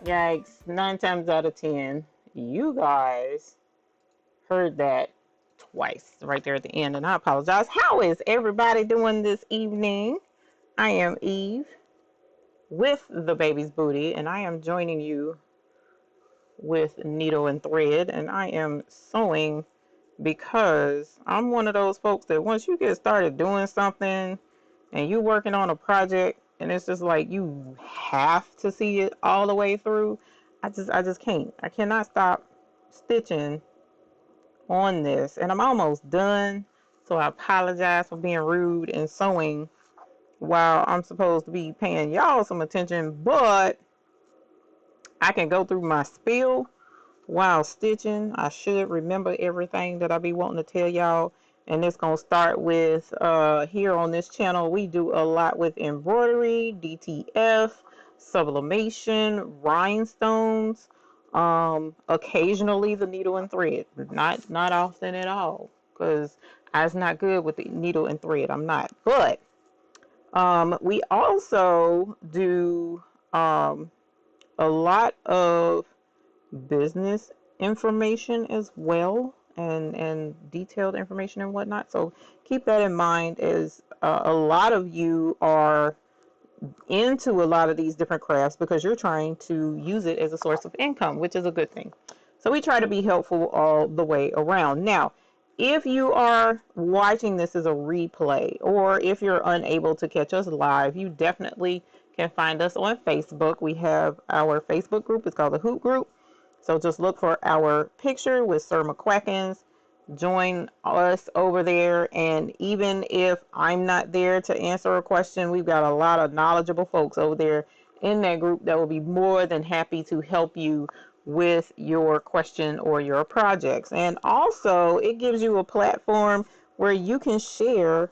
Yikes, 9 times out of 10, you guys heard that twice right there at the end, and I apologize. How is everybody doing this evening? I am Eve with the baby's booty, and I am joining you with needle and thread, and I am sewing because I'm one of those folks that once you get started doing something and you working on a project and it's just like you have to see it all the way through, I just can't. I cannot stop stitching on this, and I'm almost done. So I apologize for being rude and sewing while I'm supposed to be paying y'all some attention, but I can go through my spiel while stitching. I should remember everything that I be wanting to tell y'all. And it's going to start with here on this channel. We do a lot with embroidery, DTF, sublimation, rhinestones, occasionally the needle and thread. Not often at all, because I was not good with the needle and thread. I'm not. But we also do a lot of business information as well, and detailed information and whatnot. So keep that in mind, as a lot of you are into a lot of these different crafts because you're trying to use it as a source of income, which is a good thing. So we try to be helpful all the way around. Now, if you are watching this as a replay, or if you're unable to catch us live, you definitely can find us on Facebook. We have our Facebook group. It's called the Hoop Group. So just look for our picture with Sir McQuackins. Join us over there. And even if I'm not there to answer a question, we've got a lot of knowledgeable folks over there in that group that will be more than happy to help you with your question or your projects. And also, it gives you a platform where you can share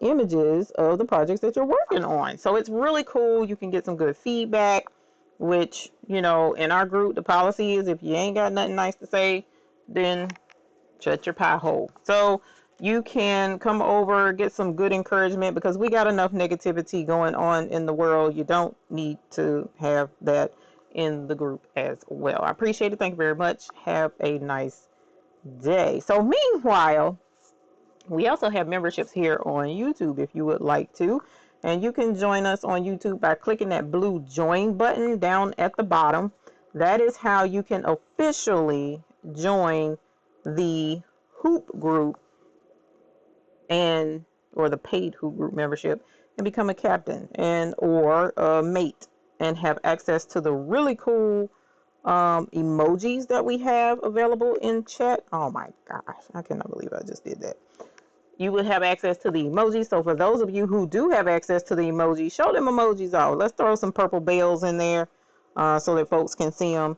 images of the projects that you're working on. So it's really cool. You can get some good feedback, which, you know, in our group, the policy is if you ain't got nothing nice to say, then shut your pie hole. So you can come over, get some good encouragement, because we got enough negativity going on in the world. You don't need to have that in the group as well. I appreciate it. Thank you very much. Have a nice day. So meanwhile, we also have memberships here on YouTube if you would like to. And you can join us on YouTube by clicking that blue join button down at the bottom. That is how you can officially join the Hoop group, and or the paid Hoop group membership, and become a captain and or a mate, and have access to the really cool emojis that we have available in chat. Oh my gosh, I cannot believe I just did that. You would have access to the emojis. So for those of you who do have access to the emojis, show them emojis off. Let's throw some purple bells in there so that folks can see them.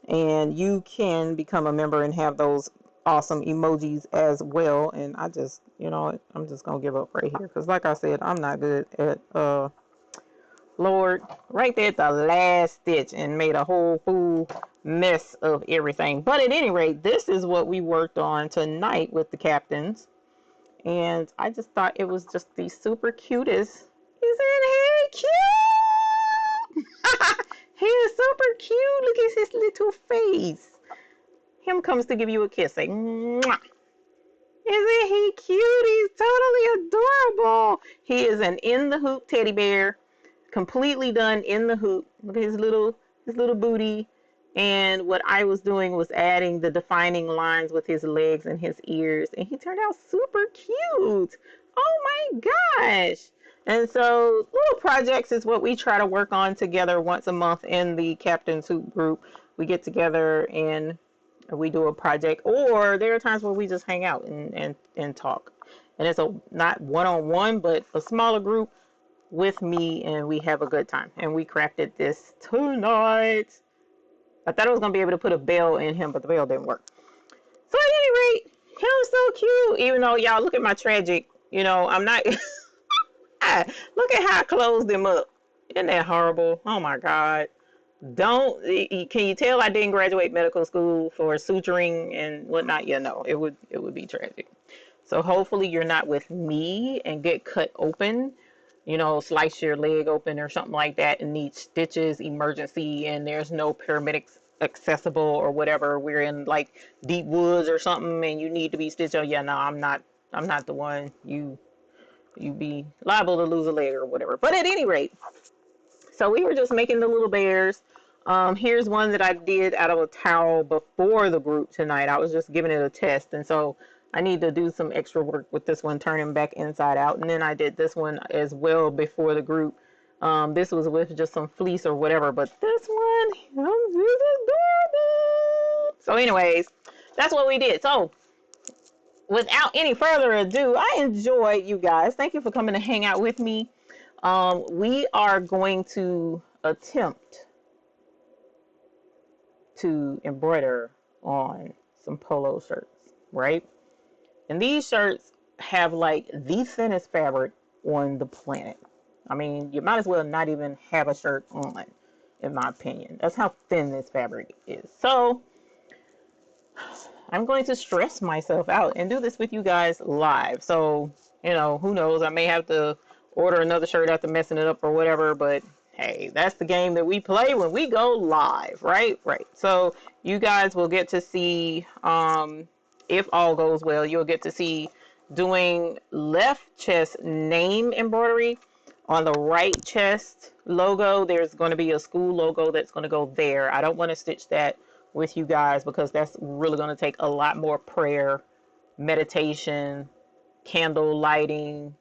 And you can become a member and have those awesome emojis as well. And I just, you know, I'm just going to give up right here. Because like I said, I'm not good at, Lord, right there at the last stitch and made a whole fool mess of everything. But at any rate, this is what we worked on tonight with the captains. And I just thought it was just the super cutest. Isn't he cute? He is super cute. Look at his little face. Him comes to give you a kiss. Say, mwah. Isn't he cute? He's totally adorable. He is an in the hoop teddy bear, completely done in the hoop. Look at his little booty. And what I was doing was adding the defining lines with his legs and his ears. And he turned out super cute. Oh my gosh. And so little projects is what we try to work on together once a month in the Captain's Hoop group. We get together and we do a project. Or there are times where we just hang out and talk. And it's not one-on-one, but a smaller group with me. And we have a good time. And we crafted this tonight. I thought I was going to be able to put a bell in him, but the bell didn't work. So at any rate, he was so cute. Even though, y'all, look at my tragic, you know, I'm not... Look at how I closed him up. Isn't that horrible? Oh, my God. Can you tell I didn't graduate medical school for suturing and whatnot? Yeah, no, it would be tragic. So hopefully you're not with me and get cut open you know, slice your leg open or something like that and need stitches, emergency, and there's no paramedics accessible or whatever. We're in like deep woods or something and you need to be stitched. Oh yeah, no, I'm not the one. You be liable to lose a leg or whatever. But at any rate, so we were just making the little bears. Here's one that I did out of a towel before the group tonight. I was just giving it a test, and so I need to do some extra work with this one, turning back inside out. And then I did this one as well before the group. This was with just some fleece or whatever, but this one, this is adorable. So anyways, that's what we did. So without any further ado, I enjoyed you guys. Thank you for coming to hang out with me. We are going to attempt to embroider on some polo shirts, right? And these shirts have like the thinnest fabric on the planet. I mean, you might as well not even have a shirt on, in my opinion. That's how thin this fabric is. So I'm going to stress myself out and do this with you guys live. So, you know, who knows? I may have to order another shirt after messing it up or whatever, but hey, that's the game that we play when we go live, right? Right. So you guys will get to see, if all goes well, you'll get to see doing left chest name embroidery. On the right chest logo, there's going to be a school logo that's going to go there. I don't want to stitch that with you guys because that's really going to take a lot more prayer, meditation, candle lighting,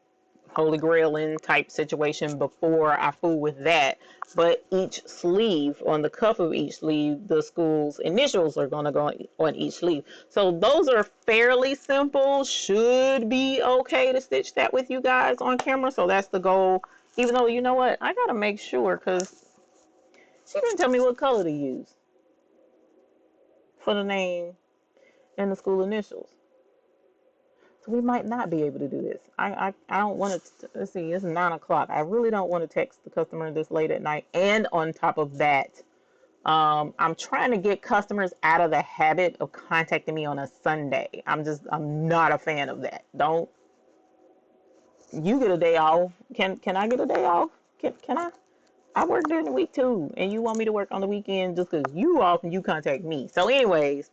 holy grailing type situation before I fool with that. But each sleeve, on the cuff of each sleeve, the school's initials are going to go on each sleeve. So those are fairly simple, should be okay to stitch that with you guys on camera. So that's the goal. Even though, you know what, I got to make sure because she didn't tell me what color to use for the name and the school initials. So we might not be able to do this. I don't want to, let's see, it's 9 o'clock. I really don't want to text the customer this late at night. And on top of that, I'm trying to get customers out of the habit of contacting me on a Sunday. I'm not a fan of that. Don't, you get a day off. Can I get a day off? Can I? I work during the week too. And you want me to work on the weekend just because you off and you contact me. So anyways,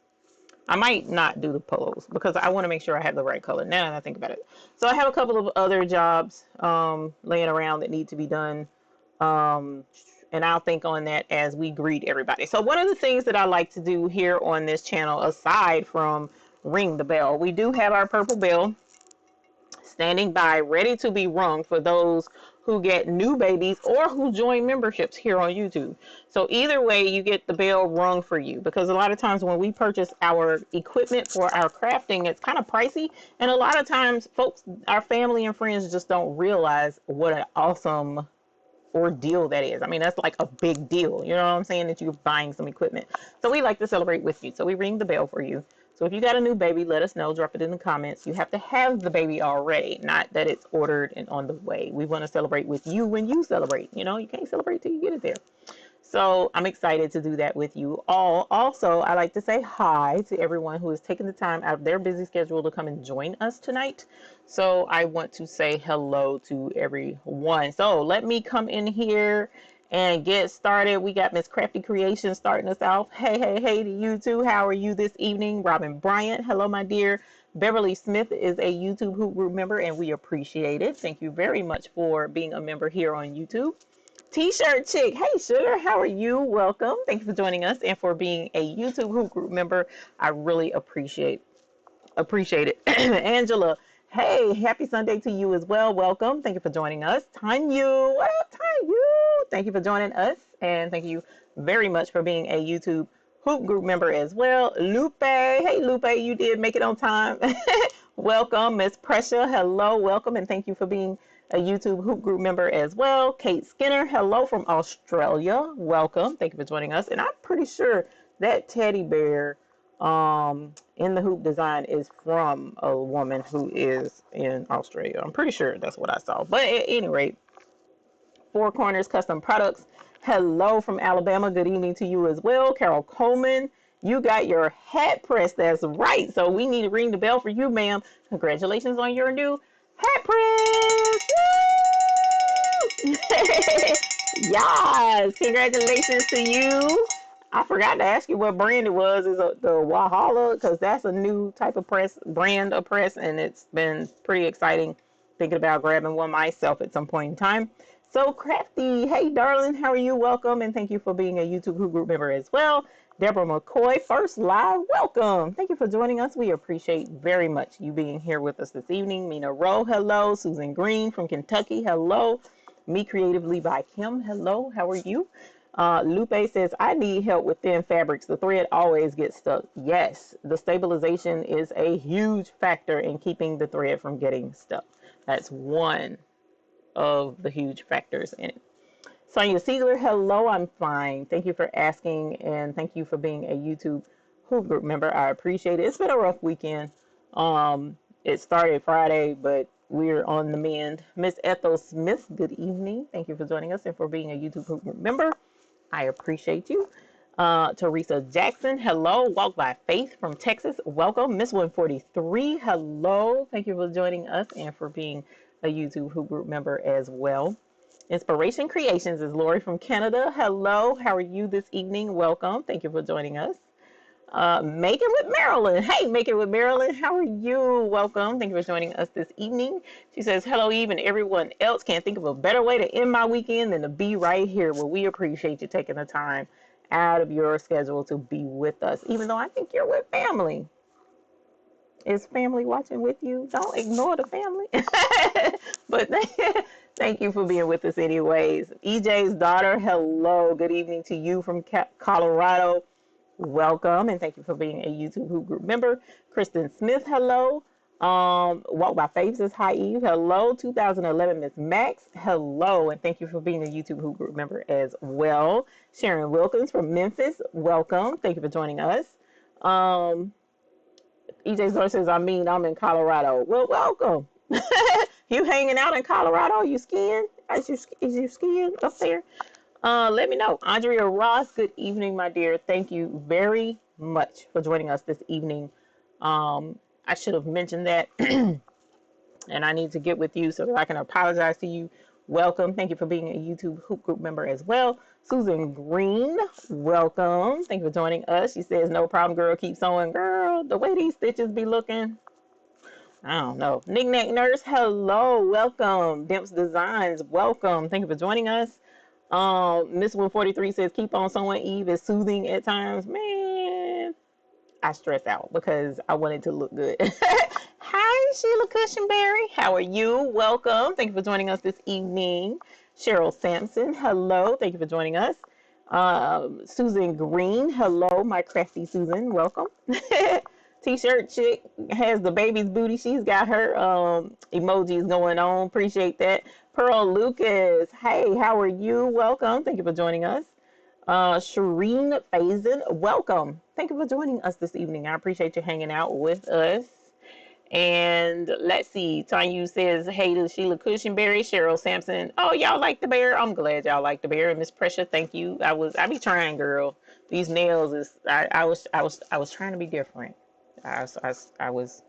I might not do the polos because I want to make sure I have the right color now that I think about it. So I have a couple of other jobs laying around that need to be done. And I'll think on that as we greet everybody. So one of the things that I like to do here on this channel, aside from ring the bell, we do have our purple bell standing by, ready to be rung for those who get new babies or who join memberships here on YouTube. So either way, you get the bell rung for you, because a lot of times when we purchase our equipment for our crafting, it's kind of pricey. And a lot of times folks, our family and friends just don't realize what an awesome ordeal that is. I mean, that's like a big deal. You know what I'm saying? That you're buying some equipment. So we like to celebrate with you. So we ring the bell for you. So if you got a new baby, let us know. Drop it in the comments. You have to have the baby already, not that it's ordered and on the way. We want to celebrate with you when you celebrate. You know, you can't celebrate till you get it there. So I'm excited to do that with you all. Also, I like to say hi to everyone who is taking the time out of their busy schedule to come and join us tonight. So I want to say hello to everyone. So let me come in here and get started. We got Miss Crafty Creations starting us off. Hey, hey, hey to you too. How are you this evening? Robin Bryant. Hello, my dear. Beverly Smith is a YouTube Hoop Group member, and we appreciate it. Thank you very much for being a member here on YouTube. T-shirt chick. Hey, sugar. How are you? Welcome. Thank you for joining us and for being a YouTube Hoop Group member. I really appreciate it. Angela. Hey, happy Sunday to you as well. Welcome. Thank you for joining us. Tanyu. What up, Tanyu? Thank you for joining us. And thank you very much for being a YouTube Hoop Group member as well. Lupe. Hey, Lupe, you did make it on time. Welcome. Miss Pressure. Hello. Welcome. And thank you for being a YouTube Hoop Group member as well. Kate Skinner. Hello from Australia. Welcome. Thank you for joining us. And I'm pretty sure that teddy bear in the hoop design is from a woman who is in Australia. I'm pretty sure that's what I saw. But at any rate, Four Corners Custom Products. Hello from Alabama. Good evening to you as well. Carol Coleman, you got your hat press. That's right. So we need to ring the bell for you, ma'am. Congratulations on your new hat press. Yes, congratulations to you. I forgot to ask you what brand it was. Is it the Wahala? Because that's a new type of press, brand of press, and it's been pretty exciting thinking about grabbing one myself at some point in time. So crafty, hey darling, how are you? Welcome, and thank you for being a YouTube Who Group member as well. Deborah McCoy, first live, welcome. Thank you for joining us. We appreciate very much you being here with us this evening. Mina Rowe, hello. Susan Green from Kentucky, hello. Me Creatively by Kim, hello. How are you? Lupe says, I need help with thin fabrics. The thread always gets stuck. Yes, the stabilization is a huge factor in keeping the thread from getting stuck. That's one of the huge factors in it. Sonia Siegler, hello, I'm fine. Thank you for asking, and thank you for being a YouTube Who Group member. I appreciate it. It's been a rough weekend. It started Friday, but we're on the mend. Miss Ethel Smith, good evening. Thank you for joining us and for being a YouTube Who Group member. I appreciate you. Teresa Jackson, hello. Walk by Faith from Texas, welcome. Miss 143, hello. Thank you for joining us and for being a YouTube Who Group member as well. Inspiration Creations is Lori from Canada. Hello, how are you this evening? Welcome. Thank you for joining us. Make It with Marilyn. Hey, Make It with Marilyn. How are you? Welcome. Thank you for joining us this evening. She says, hello, Eve, and everyone else. Can't think of a better way to end my weekend than to be right here. Well, we appreciate you taking the time out of your schedule to be with us, even though I think you're with family. Is family watching with you? Don't ignore the family. But thank you for being with us anyways. EJ's daughter, hello. Good evening to you from Colorado. Welcome, and thank you for being a YouTube Who Group member. Kristen Smith, hello. Walk by Faith says, hi, Eve. Hello. 2011 Miss Max, hello, and thank you for being a YouTube Who Group member as well. Sharon Wilkins from Memphis, welcome. Thank you for joining us. EJ Zor says, I'm in Colorado. Well, welcome. You hanging out in Colorado? You skiing? Is you skiing up there? Let me know. Andrea Ross, good evening, my dear. Thank you very much for joining us this evening. I should have mentioned that, and I need to get with you so that I can apologize to you. Welcome. Thank you for being a YouTube Hoop Group member as well. Susan Green, welcome. Thank you for joining us. She says, no problem, girl. Keep sewing, girl. The way these stitches be looking, I don't know. Knick-Knack Nurse, hello. Welcome. Dimps Designs, welcome. Thank you for joining us. Miss 143 says, keep on sewing, Eve. Is soothing at times. Man, I stress out because I want it to look good. Hi, Sheila Cushionberry. How are you? Welcome. Thank you for joining us this evening. Cheryl Sampson, hello. Thank you for joining us. Susan Green, hello, my crafty Susan. Welcome. T-shirt chick has the baby's booty. She's got her emojis going on. Appreciate that. Pearl Lucas, hey, how are you? Welcome. Thank you for joining us. Shireen Faison, welcome. Thank you for joining us this evening. I appreciate you hanging out with us. And let's see. Tanya says, hey to Sheila Cushionberry, Cheryl Sampson. Oh, y'all like the bear? I'm glad y'all like the bear. And Miss Pressure, thank you. I be trying, girl. These nails is I was trying to be different. I was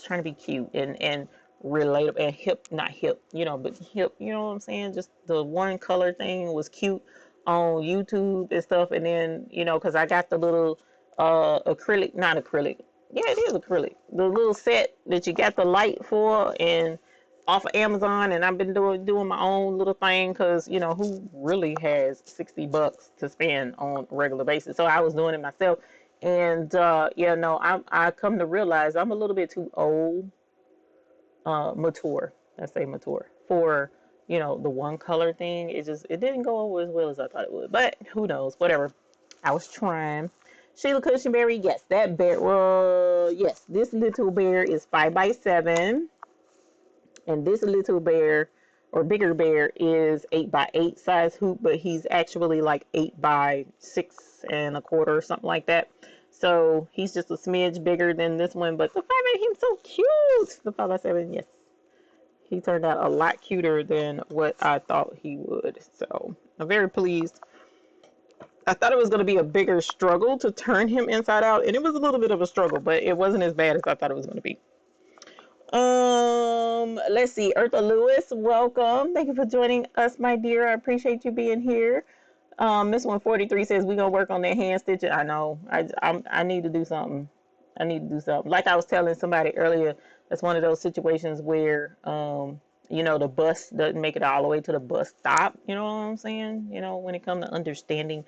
trying to be cute and relatable and hip, not hip, but hip, you know what I'm saying? Just the one color thing was cute on YouTube and stuff. And then, because I got the little acrylic, not acrylic. Yeah, it is acrylic. The little set that you got the light for and off of Amazon. And I've been doing my own little thing because, who really has $60 to spend on a regular basis? So I was doing it myself. And, I come to realize I'm a little bit too old, mature, let's say mature, for, the one color thing. It didn't go over as well as I thought it would. But who knows? Whatever. I was trying. Sheila Cushionberry, yes, that bear, yes, this little bear is 5x7. And this little bear, or bigger bear, is 8x8 size hoop, but he's actually like 8x6 and a quarter or something like that. So he's just a smidge bigger than this one, but the 5x8, he's so cute. The 5x7, yes, he turned out a lot cuter than what I thought he would. So I'm very pleased. I thought it was going to be a bigger struggle to turn him inside out, and it was a little bit of a struggle, but it wasn't as bad as I thought it was going to be. Let's see. Eartha Lewis, welcome. Thank you for joining us, my dear. I appreciate you being here. Miss 143 says we gonna work on that hand stitching. I know. I need to do something. I need to do something. Like I was telling somebody earlier, that's one of those situations where you know, the bus doesn't make it all the way to the bus stop. You know what I'm saying? You know, when it comes to understanding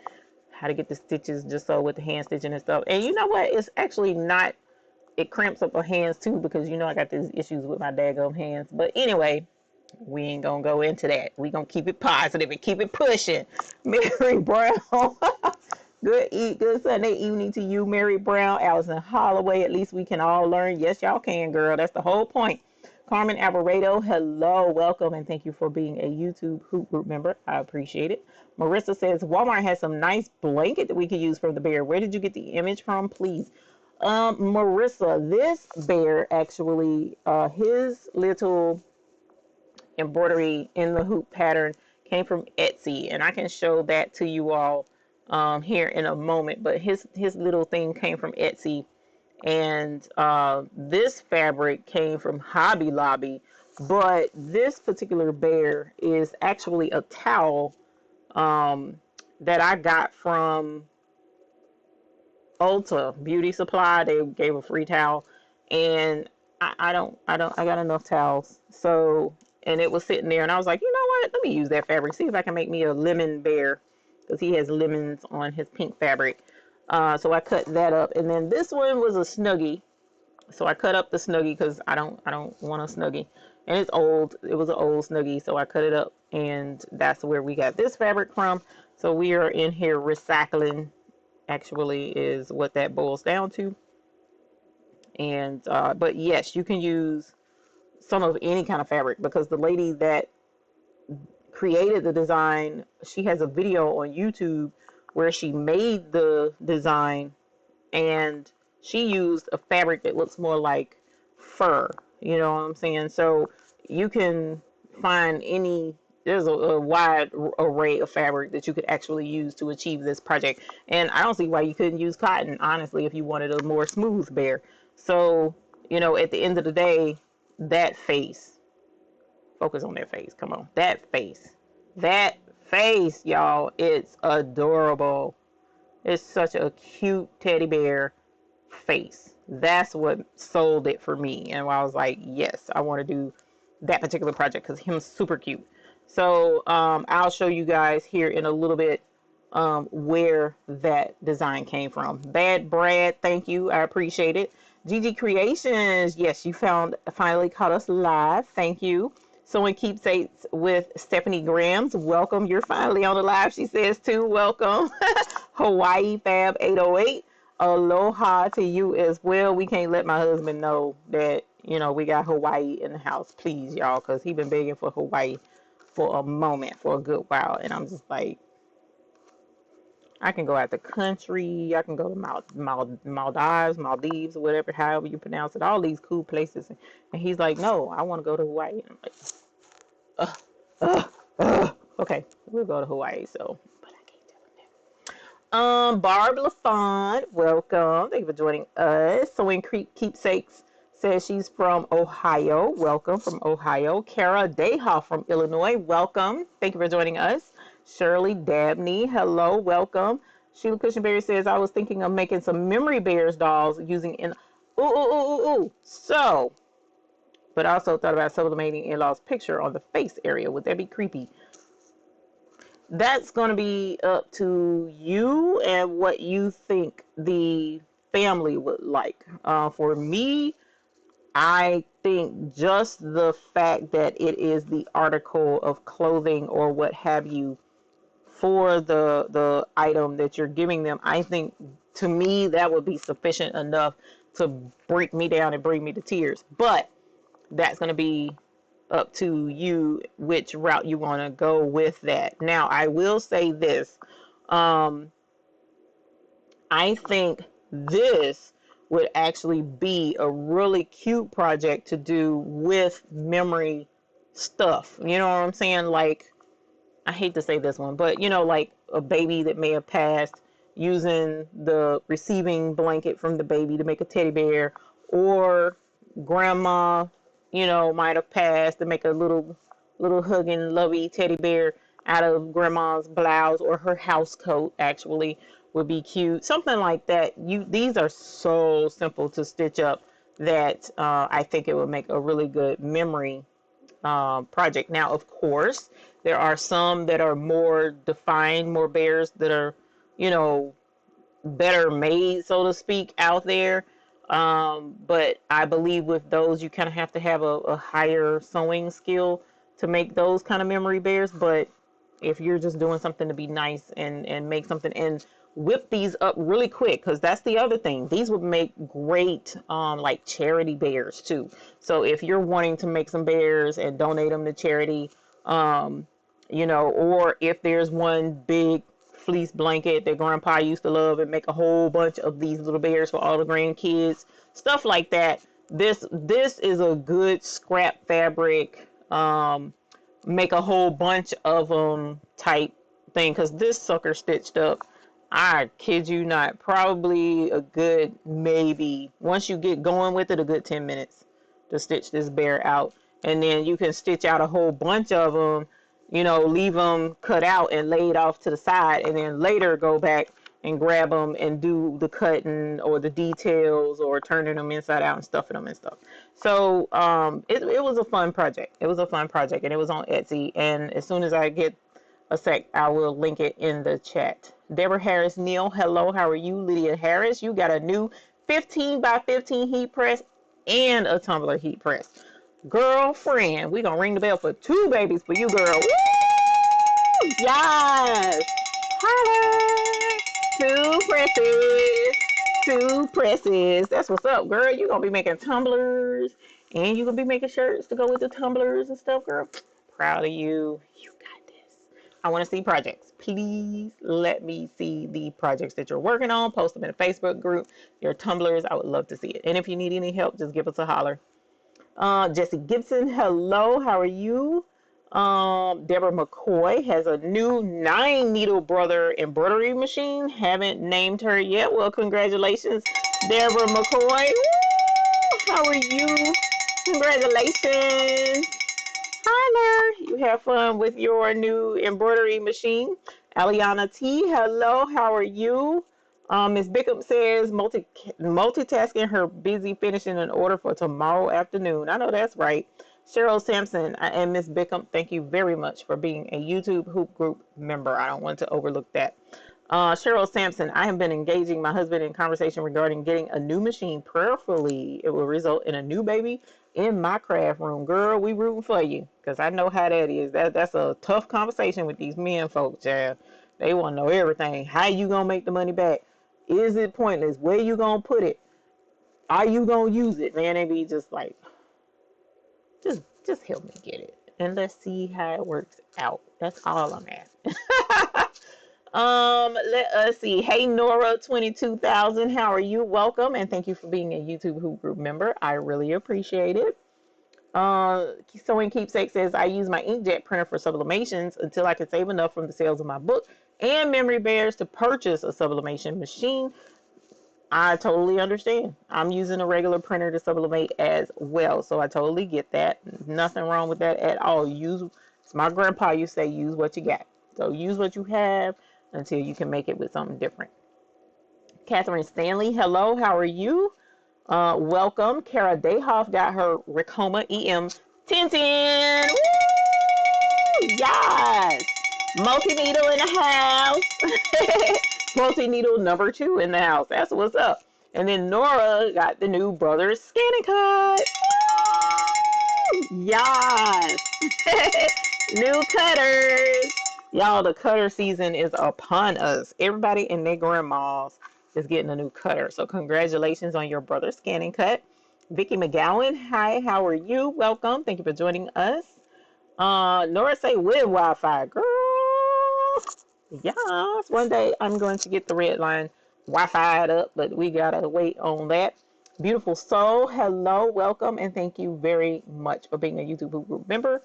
how to get the stitches, just so with the hand stitching and stuff. And you know what? It's actually not. It cramps up my hands too because you know I got these issues with my daggum hands. But anyway, we ain't gonna go into that. We gonna keep it positive and keep it pushing. Mary Brown. Good Sunday evening to you, Mary Brown, Allison Holloway. At least we can all learn. Yes, y'all can, girl. That's the whole point. Carmen Alvarado, hello, welcome, and thank you for being a YouTube Hoop Group member. I appreciate it. Marissa says Walmart has some nice blanket that we could use for the bear. Where did you get the image from, please? Marissa, this bear actually, his little embroidery in the hoop pattern came from Etsy, and I can show that to you all here in a moment. But his little thing came from Etsy, and this fabric came from Hobby Lobby. But this particular bear is actually a towel that I got from Ulta Beauty Supply. They gave a free towel, and I got enough towels. So, and it was sitting there, and I was like, you know what? Let me use that fabric. See if I can make me a lemon bear, because he has lemons on his pink fabric. So I cut that up, and then this one was a snuggie. So I cut up the snuggie because I don't want a snuggie, and it's old. It was an old snuggie, so I cut it up, and that's where we got this fabric from. So we are in here recycling, actually, is what that boils down to. And but yes, you can use some of any kind of fabric, because the lady that created the design, she has a video on YouTube where she made the design, and she used a fabric that looks more like fur. You know what I'm saying? So you can find any, there's a wide array of fabric that you could actually use to achieve this project. And I don't see why you couldn't use cotton, honestly, if you wanted a more smooth bear. So, you know, at the end of the day, that face, focus on that face. Come on. That face, y'all, it's adorable. It's such a cute teddy bear face. That's what sold it for me. And I was like, yes, I want to do that particular project because him's super cute. So I'll show you guys here in a little bit where that design came from. Bad Brad, thank you. I appreciate it. GG Creations, yes, you finally caught us live. Thank you. Sewing Keepsakes with Stephanie Grams. Welcome. You're finally on the live, she says too. Welcome. Hawaii Fab 808. Aloha to you as well. We can't let my husband know that, you know, we got Hawaii in the house, please, y'all, because he's been begging for Hawaii for a moment, for a good while. And I'm just like, I can go out the country. I can go to Maldives, whatever, however you pronounce it, all these cool places. And he's like, no, I want to go to Hawaii. And I'm like, okay, we'll go to Hawaii. So, but I can't tell him that. Barb LaFont, welcome. Thank you for joining us. Sewing Keepsakes says she's from Ohio. Welcome from Ohio. Kara Deha from Illinois. Welcome. Thank you for joining us. Shirley Dabney, hello, welcome. Sheila Cushionberry says, I was thinking of making some memory bears dolls using So, but I also thought about sublimating in-law's picture on the face area. Would that be creepy? That's going to be up to you and what you think the family would like. For me, I think just the fact that it is the article of clothing or what have you for the item that you're giving them, I think to me that would be sufficient enough to break me down and bring me to tears. But that's going to be up to you which route you want to go with that. Now, I will say this. I think this would actually be a really cute project to do with memory stuff. You know what I'm saying? Like, I hate to say this one, but you know, like a baby that may have passed, using the receiving blanket from the baby to make a teddy bear, or grandma you know, might have passed to make a little hugging, lovey teddy bear out of grandma's blouse, or her house coat actually would be cute. Something like that. These are so simple to stitch up that I think it would make a really good memory project. Now, of course, there are some that are more defined, more bears that are, you know, better made, so to speak, out there. But I believe with those, you kind of have to have a higher sewing skill to make those kind of memory bears. But if you're just doing something to be nice and make something and whip these up really quick, because that's the other thing. These would make great like charity bears too. So if you're wanting to make some bears and donate them to charity, um, you know, or if there's one big fleece blanket that grandpa used to love and make a whole bunch of these little bears for all the grandkids, stuff like that. This is a good scrap fabric, make a whole bunch of them type thing, because this sucker stitched up, I kid you not, probably a good, maybe once you get going with it, a good 10 minutes to stitch this bear out. And then you can stitch out a whole bunch of them, you know, leave them cut out and laid off to the side, and then later go back and grab them and do the cutting or the details or turning them inside out and stuffing them and stuff. So it was a fun project. It was a fun project, and it was on Etsy. And as soon as I get a sec, I will link it in the chat. Deborah Harris Neal, hello, how are you? Lydia Harris, you got a new 15 by 15 heat press and a tumbler heat press. Girlfriend, we gonna ring the bell for 2 babies for you, girl. Woo! Yes! Holla! 2 presses. 2 presses. That's what's up, girl. You gonna be making tumblers, and you gonna be making shirts to go with the tumblers and stuff, girl. Proud of you. You got this. I want to see projects. Please let me see the projects that you're working on. Post them in a Facebook group. Your tumblers, I would love to see it. And if you need any help, just give us a holler. Jesse Gibson, hello, how are you? Deborah McCoy has a new 9-needle brother embroidery machine. Haven't named her yet. Well, congratulations, Deborah McCoy. Woo! How are you? Congratulations. Tyler, you have fun with your new embroidery machine. Aliana T, hello, how are you? Ms. Bickham says multitasking, her busy finishing an order for tomorrow afternoon. I know that's right. Cheryl Sampson and Ms. Bickham, thank you very much for being a YouTube Hoop Group member. I don't want to overlook that. Cheryl Sampson, I have been engaging my husband in conversation regarding getting a new machine. Prayerfully, it will result in a new baby in my craft room. Girl, we rooting for you, because I know how that is. That's a tough conversation with these men folks, child. They want to know everything. How you going to make the money back? Is it pointless? Where you going to put it? Are you going to use it? Man, they be just like, just help me get it. And let's see how it works out. That's all I'm asking. Let us see. Hey, Nora 22,000, how are you? Welcome, and thank you for being a YouTube Hoop Group member. I really appreciate it. Sewing Keepsake says, I use my inkjet printer for sublimations until I can save enough from the sales of my book and memory bears to purchase a sublimation machine. I totally understand. I'm using a regular printer to sublimate as well, so I totally get that. Nothing wrong with that at all. It's my grandpa used to say, use what you got. So use what you have until you can make it with something different. Catherine Stanley, hello, how are you? Welcome. Kara Dayhoff got her Ricoma EM 1010. Woo! Yes! Multi-needle in the house. Multi-needle number 2 in the house. That's what's up. And then Nora got the new Brothers Scanning Cut. Woo! Yes! New cutters. Y'all, the cutter season is upon us. Everybody and their grandmas is getting a new cutter. So congratulations on your Brother Scanning Cut. Vicki McGowan, hi, how are you? Welcome. Thank you for joining us. Nora say with Wi-Fi. Girl. Yes. One day I'm going to get the red line Wi-Fi'd up, but we gotta wait on that. Beautiful Soul, hello, welcome, and thank you very much for being a YouTube Group member.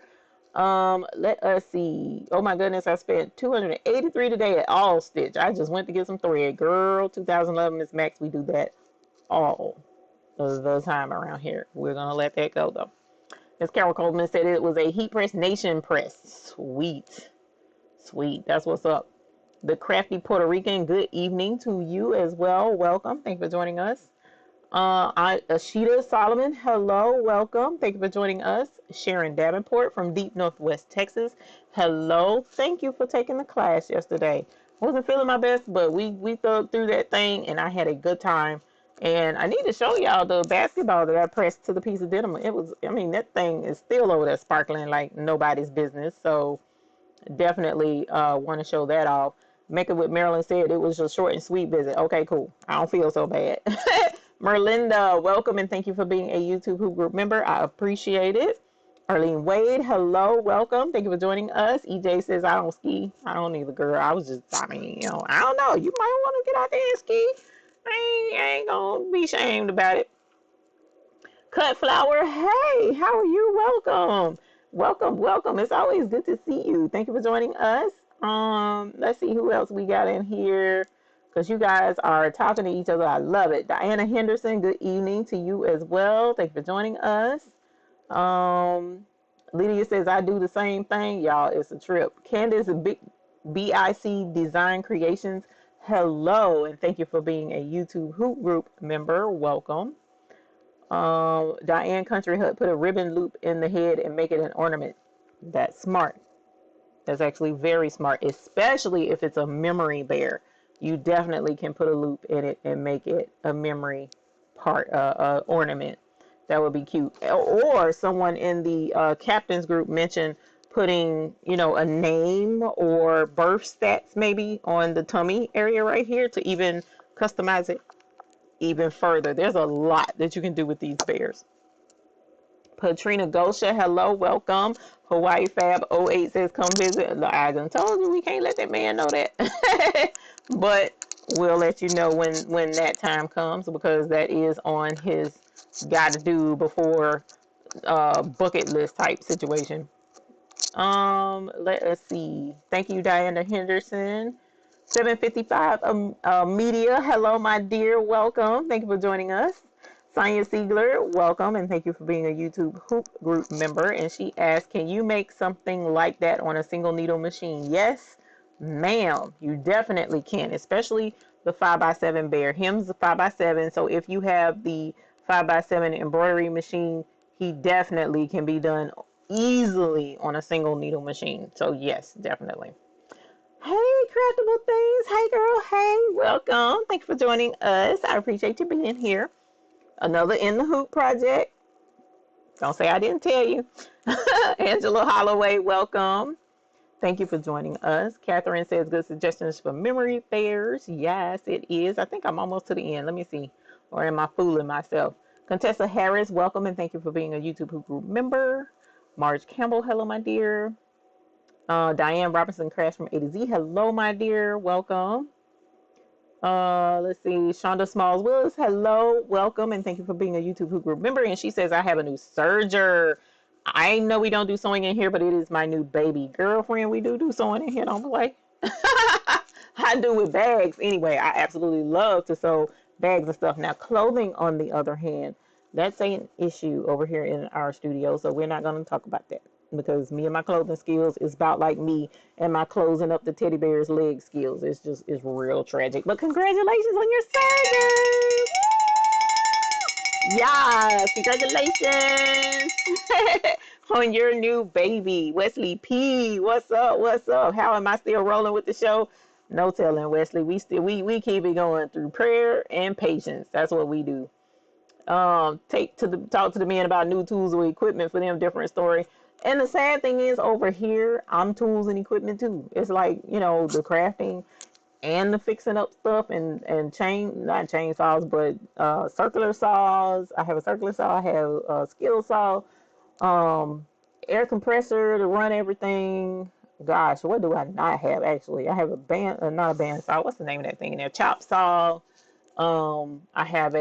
Let us see. Oh my goodness, I spent $283 today at All Stitch. I just went to get some thread. Girl, 2011 Miss Max, we do that all of the time around here. We're gonna let that go though. As Carol Coleman said, it was a heat press nation press. Sweet. Sweet. That's what's up. The Crafty Puerto Rican, good evening to you as well. Welcome. Thank you for joining us. Ashita Solomon, hello, welcome. Thank you for joining us. Sharon Davenport from Deep Northwest Texas, hello. Thank you for taking the class yesterday. Wasn't feeling my best, but we thugged through that thing, and I had a good time. And I need to show y'all the basketball that I pressed to the piece of denim. It was, I mean, that thing is still over there sparkling like nobody's business. So definitely want to show that off. Make It with Marilyn said it was a short and sweet visit. Okay, cool. I don't feel so bad. Merlinda, welcome and thank you for being a YouTube Hoop Group member. I appreciate it. Arlene Wade, hello, welcome. Thank you for joining us. EJ says, I don't ski. I don't either, girl. I was just, I mean, you know, I don't know. You might want to get out there and ski. I ain't gonna be ashamed about it. Cut Flower, hey, how are you? Welcome. Welcome, welcome. It's always good to see you. Thank you for joining us. Let's see who else we got in here, because you guys are talking to each other. I love it. Diana Henderson, good evening to you as well. Thank you for joining us. Lydia says, I do the same thing. Y'all, it's a trip. Candace, BIC Design Creations, hello, and thank you for being a YouTube Hoop Group member. Welcome. Diane Country Hut, put a ribbon loop in the head and make it an ornament. That's smart. That's actually very smart, especially if it's a memory bear. You definitely can put a loop in it and make it a memory part, ornament. That would be cute. Or someone in the captains group mentioned putting, you know, a name or birth stats maybe on the tummy area right here to even customize it even further. There's a lot that you can do with these bears. Patrina Gosha, hello, welcome. Hawaii Fab 08 says, come visit. I done told you we can't let that man know that. But we'll let you know when that time comes, because that is on his gotta do before bucket list type situation. Let us see. Thank you, Diana Henderson. 755 Media, hello, my dear, welcome. Thank you for joining us. Sonia Siegler, welcome, and thank you for being a YouTube Hoop Group member. And she asked, can you make something like that on a single needle machine? Yes, ma'am, you definitely can, especially the 5x7 bear. Him's the 5x7, so if you have the 5x7 embroidery machine, he definitely can be done easily on a single needle machine. So yes, definitely. Hey, Craftable Things. Hey, girl. Hey, welcome. Thank you for joining us. I appreciate you being here. Another In the Hoop project. Don't say I didn't tell you. Angela Holloway, welcome. Thank you for joining us. Catherine says, good suggestions for memory bears. Yes, it is. I think I'm almost to the end. Let me see. Or am I fooling myself? Contessa Harris, welcome, and thank you for being a YouTube Hoop Group member. Marge Campbell, hello, my dear. Diane Robinson Crash from A to Z, hello, my dear. Welcome. Let's see. Shonda Smalls Willis, hello, welcome, and thank you for being a YouTube Hoop Group member. And she says, I have a new serger. I know we don't do sewing in here, but it is my new baby. Girlfriend, we do sewing in here, don't play. I do with bags. Anyway, I absolutely love to sew bags and stuff. Now, clothing, on the other hand, that's an issue over here in our studio, so we're not going to talk about that, because me and my clothing skills is about like me and my closing up the teddy bear's leg skills. It's real tragic. But congratulations on your surgery! Yes, congratulations on your new baby. Wesley P, what's up? What's up? How am I still rolling with the show? No telling, Wesley. We keep it going through prayer and patience. That's what we do. Talk to the men about new tools or equipment for them, different story. And the sad thing is, over here, I'm tools and equipment too. It's like, you know, the crafting and the fixing up stuff and not chainsaws, but circular saws. I have a circular saw. I have a skill saw, air compressor to run everything. Gosh, what do I not have? Actually, I have not a band saw. What's the name of that thing in there? Chop saw. I have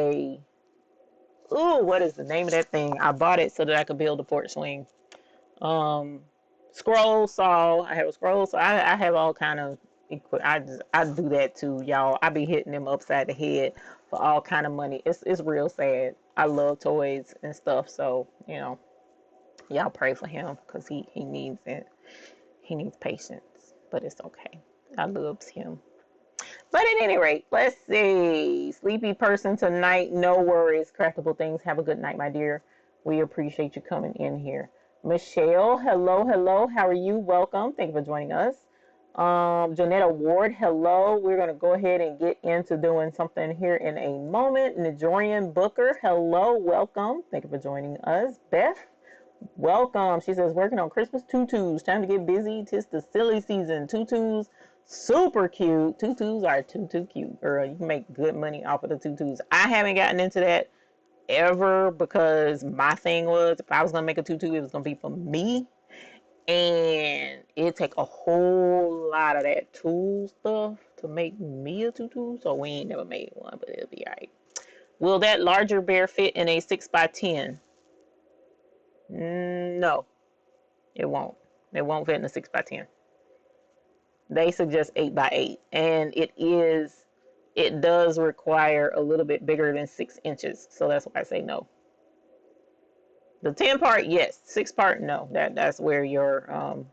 what is the name of that thing? I bought it so that I could build a porch swing. Scroll saw. I have a scroll saw. I have all kind of equipment. I do that too, y'all. I be hitting them upside the head for all kind of money. It's real sad. I love toys and stuff, so you know. Y'all pray for him because he needs it. He needs patience, but it's okay. I loves him. But at any rate, let's see. Sleepy person tonight, no worries. Craftable things. Have a good night, my dear. We appreciate you coming in here. Michelle, hello, hello. How are you? Welcome. Thank you for joining us. Janetta Ward, hello. We're going to go ahead and get into doing something here in a moment. Najorian Booker, hello. Welcome. Thank you for joining us. Beth, welcome. She says, working on Christmas tutus. Time to get busy. Tis the silly season. Tutus, super cute. Tutus are too cute, girl. You can make good money off of the tutus. I haven't gotten into that ever because my thing was if I was going to make a tutu, it was going to be for me. And it take a whole lot of that tool stuff to make me a tutu. So we ain't never made one, but it'll be all right. Will that larger bear fit in a 6x10? No, it won't. It won't fit in a 6x10. They suggest 8x8, and it does require a little bit bigger than 6 inches. So that's why I say no. The 10 part, yes. 6 part, no. That's where your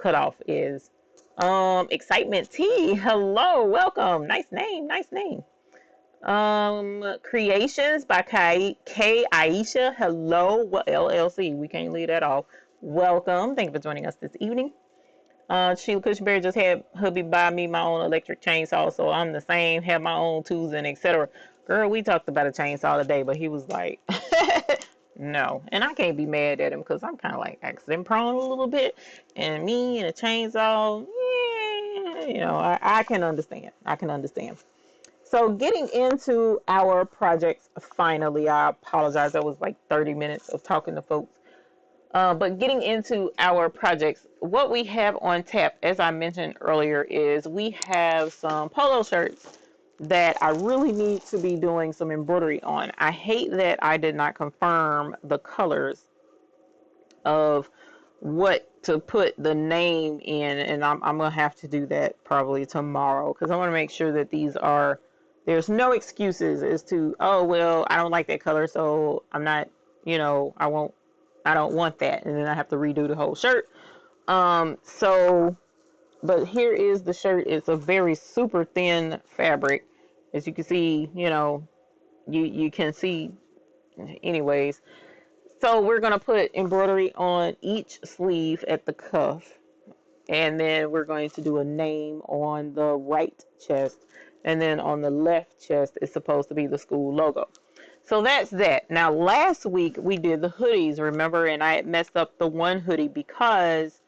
cutoff is. Excitement T, hello, welcome. Nice name, nice name. Creations by K Aisha, hello. Well, LLC, we can't leave that off. Welcome. Thank you for joining us this evening. Sheila Cushberry just had hubby buy me my own electric chainsaw, so I'm the same, have my own tools and etc. Girl, we talked about a chainsaw today, but he was like, no. And I can't be mad at him because I'm kind of like accident prone a little bit. And me and a chainsaw, yeah, you know, I can understand. I can understand. So getting into our projects finally, I apologize. That was like 30 minutes of talking to folks. But getting into our projects, what we have on tap, as I mentioned earlier, is we have some polo shirts that I really need to be doing some embroidery on. I hate that I did not confirm the colors of what to put the name in, and I'm going to have to do that probably tomorrow because I want to make sure that there's no excuses as to, oh, well, I don't like that color, so I'm not, I don't want that, and then I have to redo the whole shirt. But here is the shirt. It's a very super thin fabric. As you can see, you can see anyways. So we're going to put embroidery on each sleeve at the cuff. And then we're going to do a name on the right chest. And then on the left chest is supposed to be the school logo. So that's that. Now, last week we did the hoodies, remember? And I had messed up the one hoodie because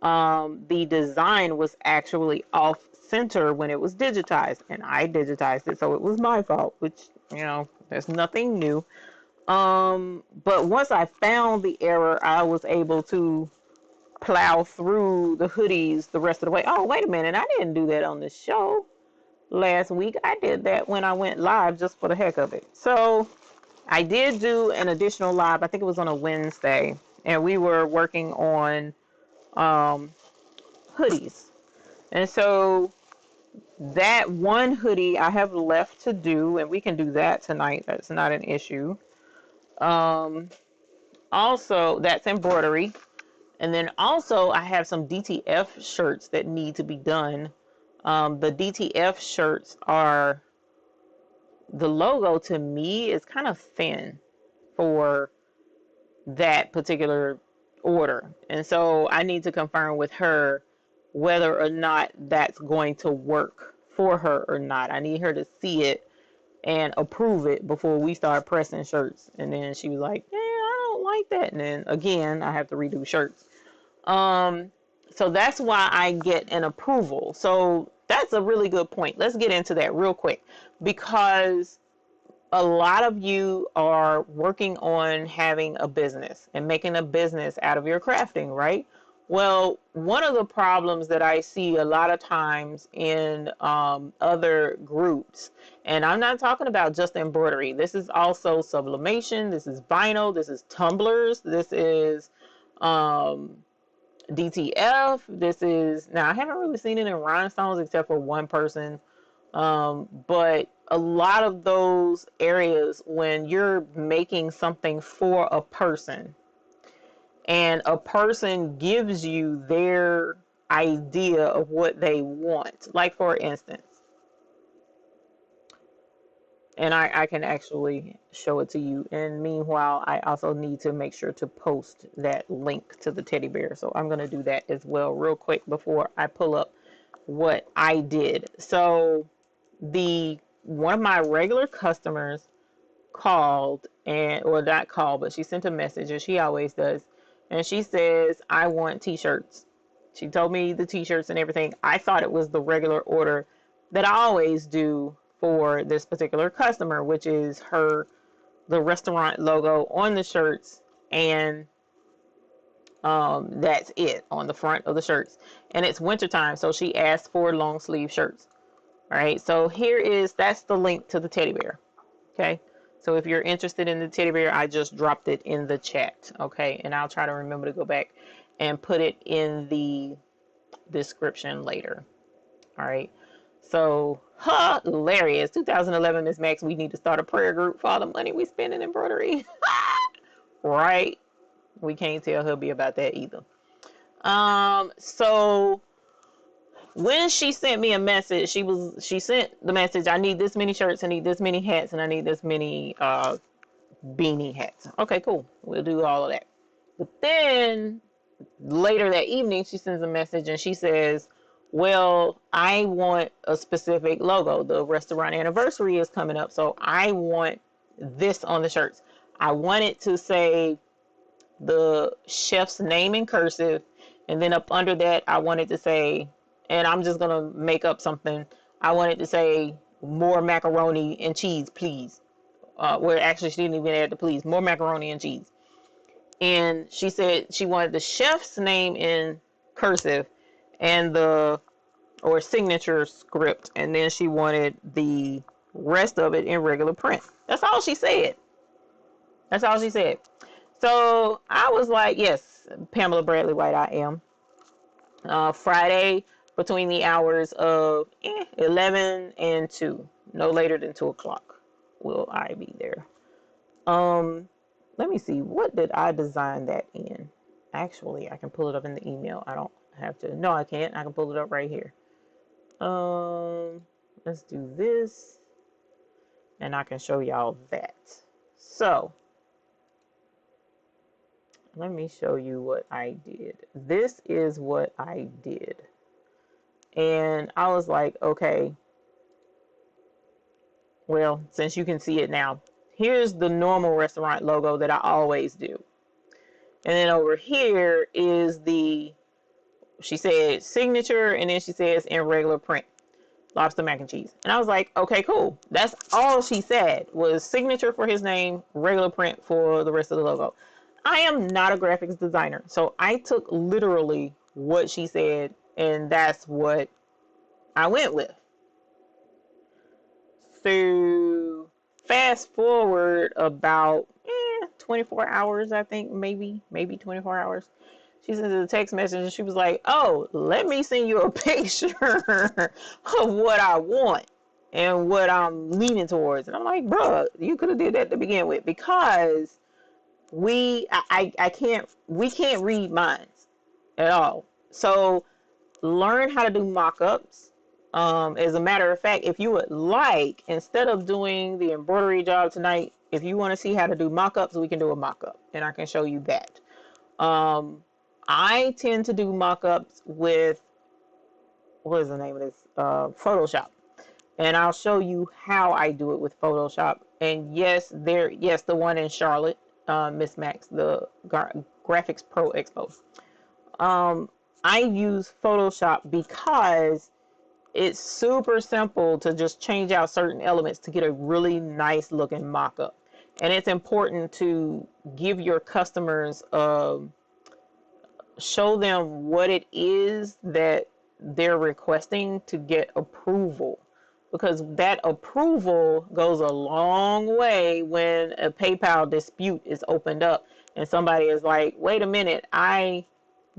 the design was actually off center when it was digitized. And I digitized it, so it was my fault, which, there's nothing new. But once I found the error, I was able to plow through the hoodies the rest of the way. Oh, wait a minute. I didn't do that on the show last week. I did that when I went live just for the heck of it. So I did do an additional live. I think it was on a Wednesday, and we were working on hoodies. And so that one hoodie I have left to do, and we can do that tonight. That's not an issue. Also, that's embroidery. And then also I have some DTF shirts that need to be done. The DTF shirts are, the logo to me is kind of thin for that particular order. And so I need to confirm with her whether or not that's going to work for her or not. I need her to see it and approve it before we start pressing shirts. And then she was like, yeah, I don't like that. And then again, I have to redo shirts. So that's why I get an approval. So that's a really good point. Let's get into that real quick, because a lot of you are working on having a business and making a business out of your crafting, right? Well, one of the problems that I see a lot of times in other groups, and I'm not talking about just embroidery. This is also sublimation. This is vinyl. This is tumblers. This is DTF. This is, now I haven't really seen it in rhinestones except for one person. But a lot of those areas, when you're making something for a person, and a person gives you their idea of what they want. Like for instance, and I can actually show it to you. And meanwhile, I also need to make sure to post that link to the teddy bear. So I'm going to do that as well real quick before I pull up what I did. So one of my regular customers called, and or not called, but she sent a message, as she always does. And she says, I want t-shirts. She told me the t-shirts and everything. I thought it was the regular order that I always do for this particular customer, which is the restaurant logo on the shirts, and that's it on the front of the shirts. And it's wintertime, so she asked for long sleeve shirts. All right, so that's the link to the teddy bear. Okay, so if you're interested in the teddy bear, I just dropped it in the chat. Okay, and I'll try to remember to go back and put it in the description later. All right, so hilarious. 2011, Miss Max, we need to start a prayer group for all the money we spend in embroidery. Right, we can't tell hubby about that either. So when she sent me a message, she sent the message, I need this many shirts, I need this many hats, and I need this many beanie hats. Okay, cool, we'll do all of that. But then later that evening, she sends a message and she says, well, I want a specific logo. The restaurant anniversary is coming up, so I want this on the shirts. I want it to say the chef's name in cursive, and then up under that, I want it to say, and I'm just gonna make up something, I want it to say more macaroni and cheese, please. Where actually she didn't even add the please, more macaroni and cheese. And she said she wanted the chef's name in cursive and or signature script, and then she wanted the rest of it in regular print. That's all she said. That's all she said. So I was like, yes, Pamela Bradley White, I am. Friday between the hours of 11 and 2. No later than 2 o'clock will I be there. Let me see. What did I design that in? Actually, I can pull it up in the email. I don't have to. No, I can't. I can pull it up right here. Let's do this. And I can show y'all that. So, let me show you what I did. This is what I did. And I was like, okay, well, since you can see it now, here's the normal restaurant logo that I always do. And then over here is she said signature, and then she says in regular print, lobster mac and cheese. And I was like, okay, cool. That's all she said was signature for his name, regular print for the rest of the logo. I am not a graphics designer, so I took literally what she said, and that's what I went with. So fast forward about 24 hours, I think, maybe 24 hours. She sent a text message and she was like, oh, let me send you a picture of what I want and what I'm leaning towards. And I'm like, bruh, you could have did that to begin with, because we can't read minds at all. So learn how to do mock-ups. As a matter of fact, if you would like, instead of doing the embroidery job tonight, if you want to see how to do mock-ups, we can do a mock-up and I can show you that. I tend to do mock-ups with, what is the name of this? Photoshop. And I'll show you how I do it with Photoshop. And yes, the one in Charlotte, Miss Max, the Graphics Pro Expo. I use Photoshop because it's super simple to just change out certain elements to get a really nice looking mock-up. And it's important to give your customers, show them what it is that they're requesting to get approval, because that approval goes a long way when a PayPal dispute is opened up and somebody is like, wait a minute, I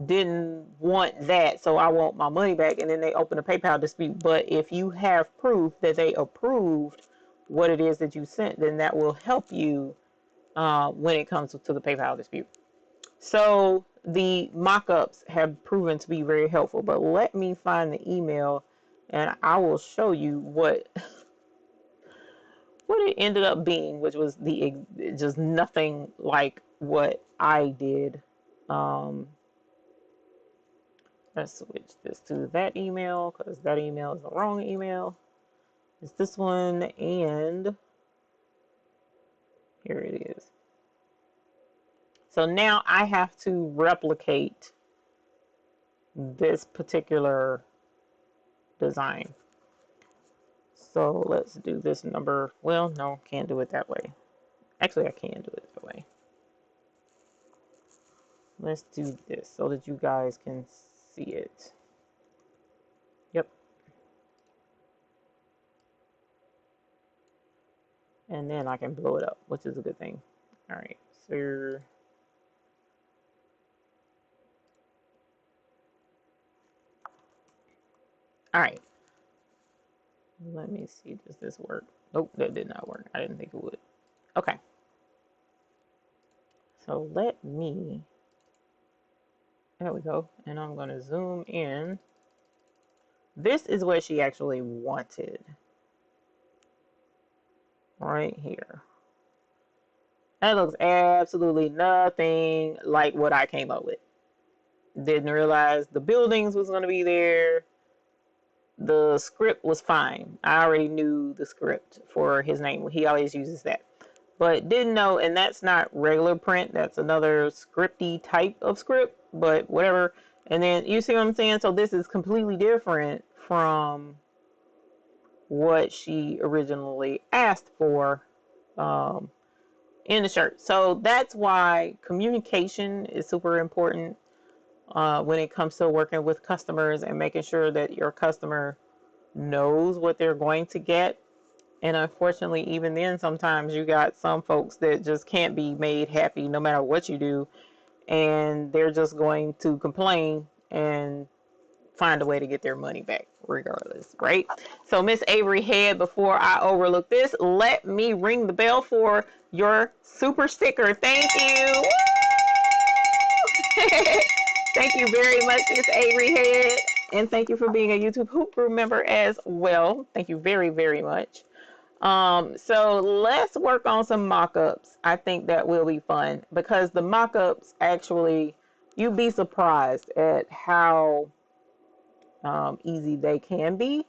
didn't want that, so I want my money back, and then they open a PayPal dispute. But if you have proof that they approved what it is that you sent, then that will help you when it comes to the PayPal dispute. So the mock-ups have proven to be very helpful, but let me find the email and I will show you what it ended up being, which was just nothing like what I did. Let's switch this to that email because that email is the wrong email. It's this one, and here it is. So now I have to replicate this particular design. So let's do this number. Well, no, can't do it that way. Actually, I can do it that way. Let's do this so that you guys can see it. Yep. And then I can blow it up, which is a good thing. All right, so all right. Let me see, does this work? Nope, that did not work. I didn't think it would. Okay. So let me, there we go. And I'm going to zoom in. This is what she actually wanted. Right here. That looks absolutely nothing like what I came up with. Didn't realize the buildings was going to be there. The script was fine. I already knew the script for his name. He always uses that. But didn't know, and that's not regular print. That's another scripty type of script, but whatever. And then you see what I'm saying? So this is completely different from what she originally asked for in the shirt. So that's why communication is super important when it comes to working with customers and making sure that your customer knows what they're going to get. And unfortunately, even then, sometimes you got some folks that just can't be made happy no matter what you do. And they're just going to complain and find a way to get their money back regardless, right? So Miss Avery Head, before I overlook this, let me ring the bell for your super sticker. Thank you. Thank you very much, Miss Avery Head. And thank you for being a YouTube Hoop Crew member as well. Thank you very, very much. So let's work on some mock-ups. I think that will be fun because the mock-ups actually, you'd be surprised at how easy they can be.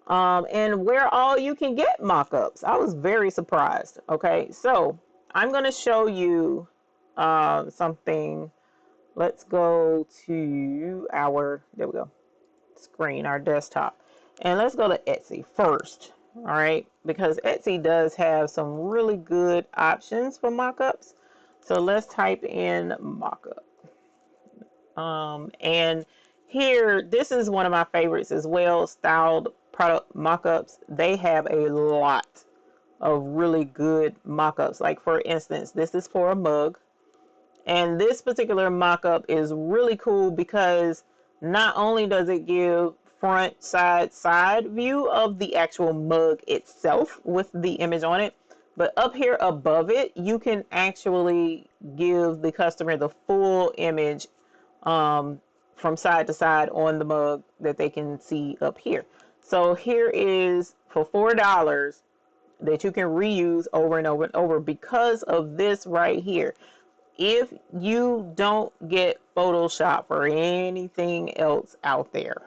And where all you can get mock-ups. I was very surprised. Okay, so I'm going to show you something. Let's go to our, there we go, screen, our desktop. And let's go to Etsy first. All right, because Etsy does have some really good options for mock-ups. So let's type in mock-up. And here, this is one of my favorites as well, styled product mock-ups. They have a lot of really good mock-ups. Like for instance, this is for a mug. And this particular mock-up is really cool because not only does it give front, side view of the actual mug itself with the image on it, but up here above it, you can actually give the customer the full image from side to side on the mug that they can see up here. So here is for $4 that you can reuse over and over and over because of this right here. If you don't get Photoshop or anything else out there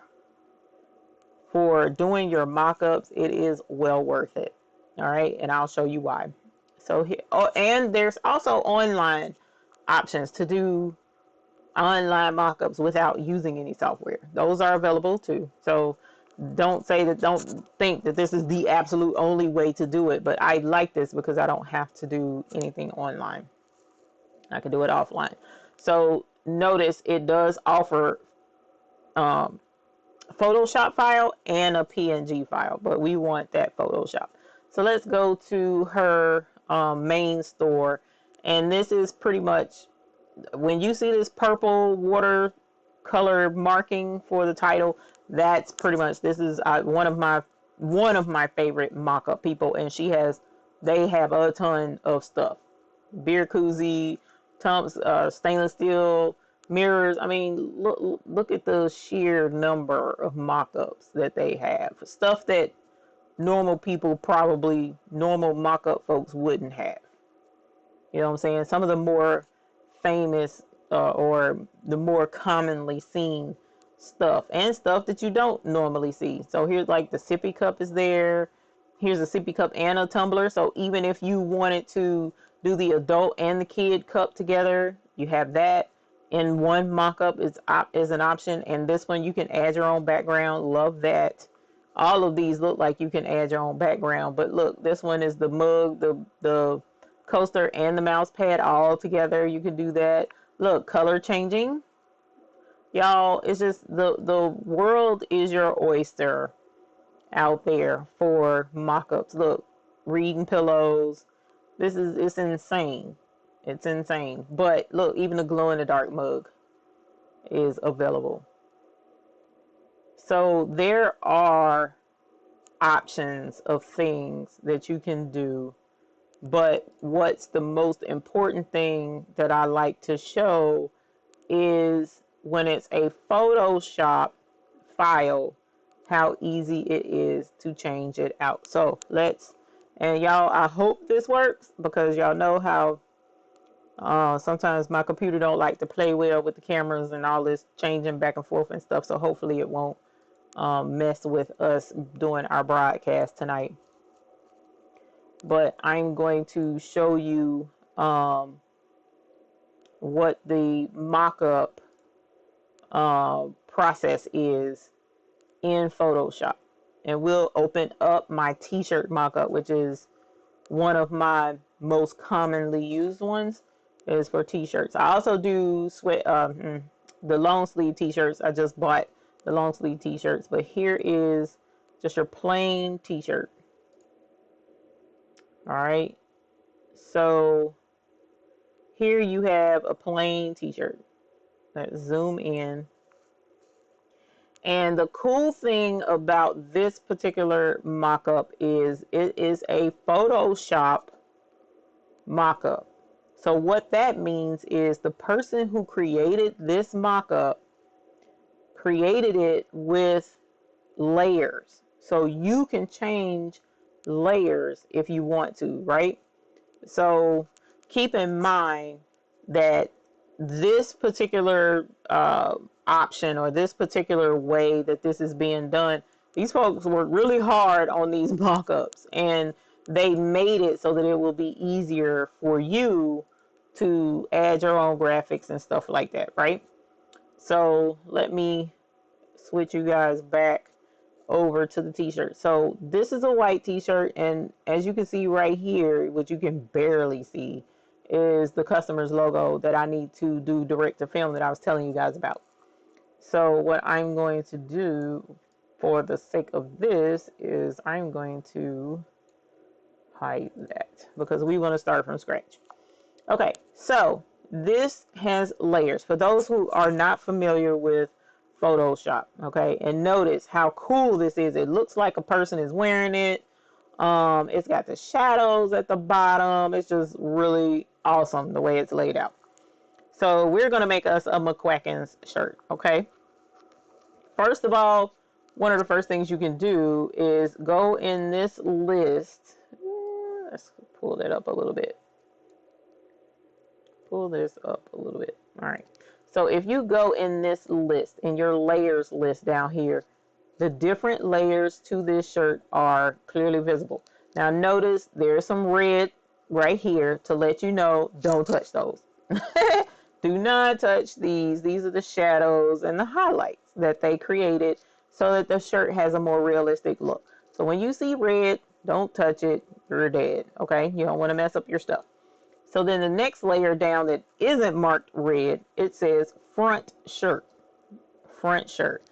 for doing your mock-ups, it is well worth it. All right, and I'll show you why. So here, oh, and there's also online options to do online mock-ups without using any software. Those are available too. So don't think that this is the absolute only way to do it, but I like this because I don't have to do anything online. I can do it offline. So notice it does offer Photoshop file and a PNG file, but we want that Photoshop. So let's go to her main store, and this is pretty much, when you see this purple watercolor marking for the title, that's pretty much, this is one of my favorite mock-up people, and they have a ton of stuff. Beer koozie, stainless steel mirrors. I mean, look at the sheer number of mock-ups that they have. Stuff that normal mock-up folks wouldn't have. You know what I'm saying? Some of the more famous or the more commonly seen stuff, and stuff that you don't normally see. So here's like the sippy cup is there. Here's a sippy cup and a tumbler. So even if you wanted to do the adult and the kid cup together, you have that in one mock-up is an option. And this one you can add your own background. Love that. All of these look like you can add your own background, but look, this one is the mug, the coaster, and the mouse pad all together. You can do that. Look, color changing. Y'all, it's just the world is your oyster out there for mock-ups. Look, reading pillows. It's insane. It's insane. But look, even the glow in the dark mug is available. So there are options of things that you can do. But what's the most important thing that I like to show is when it's a Photoshop file, how easy it is to change it out. So and y'all, I hope this works, because y'all know how sometimes my computer don't like to play well with the cameras and all this changing back and forth and stuff. So hopefully it won't mess with us doing our broadcast tonight. But I'm going to show you what the mock-up process is in Photoshop. And we'll open up my t-shirt mock-up, which is one of my most commonly used ones, is for t-shirts. I also do the long sleeve t-shirts. I just bought the long sleeve t-shirts, but here is just your plain t-shirt. All right, so here you have a plain t-shirt. Let's zoom in. And the cool thing about this particular mock-up is it is a Photoshop mock-up. So what that means is the person who created this mock-up created it with layers. So you can change layers if you want to, right? So keep in mind that this particular option, or this particular way that this is being done, these folks worked really hard on these mock-ups, and they made it so that it will be easier for you to add your own graphics and stuff like that, right? So let me switch you guys back over to the t-shirt. So this is a white t-shirt, and as you can see right here, which you can barely see, is the customer's logo that I need to do direct to film that I was telling you guys about. So what I'm going to do for the sake of this is I'm going to hide that, because we want to start from scratch. Okay, so this has layers. For those who are not familiar with Photoshop, okay, and notice how cool this is. It looks like a person is wearing it. It's got the shadows at the bottom. It's just really awesome the way it's laid out. So we're going to make us a McQuacken's shirt, okay? First of all, one of the first things you can do is go in this list. Let's pull that up a little bit. Pull this up a little bit. All right. So if you go in this list, in your layers list down here, the different layers to this shirt are clearly visible. Now notice there's some red right here to let you know, don't touch those. Do not touch these. These are the shadows and the highlights that they created so that the shirt has a more realistic look. So when you see red, don't touch it. You're dead. Okay? You don't want to mess up your stuff. So then the next layer down that isn't marked red, it says front shirt. Front shirt.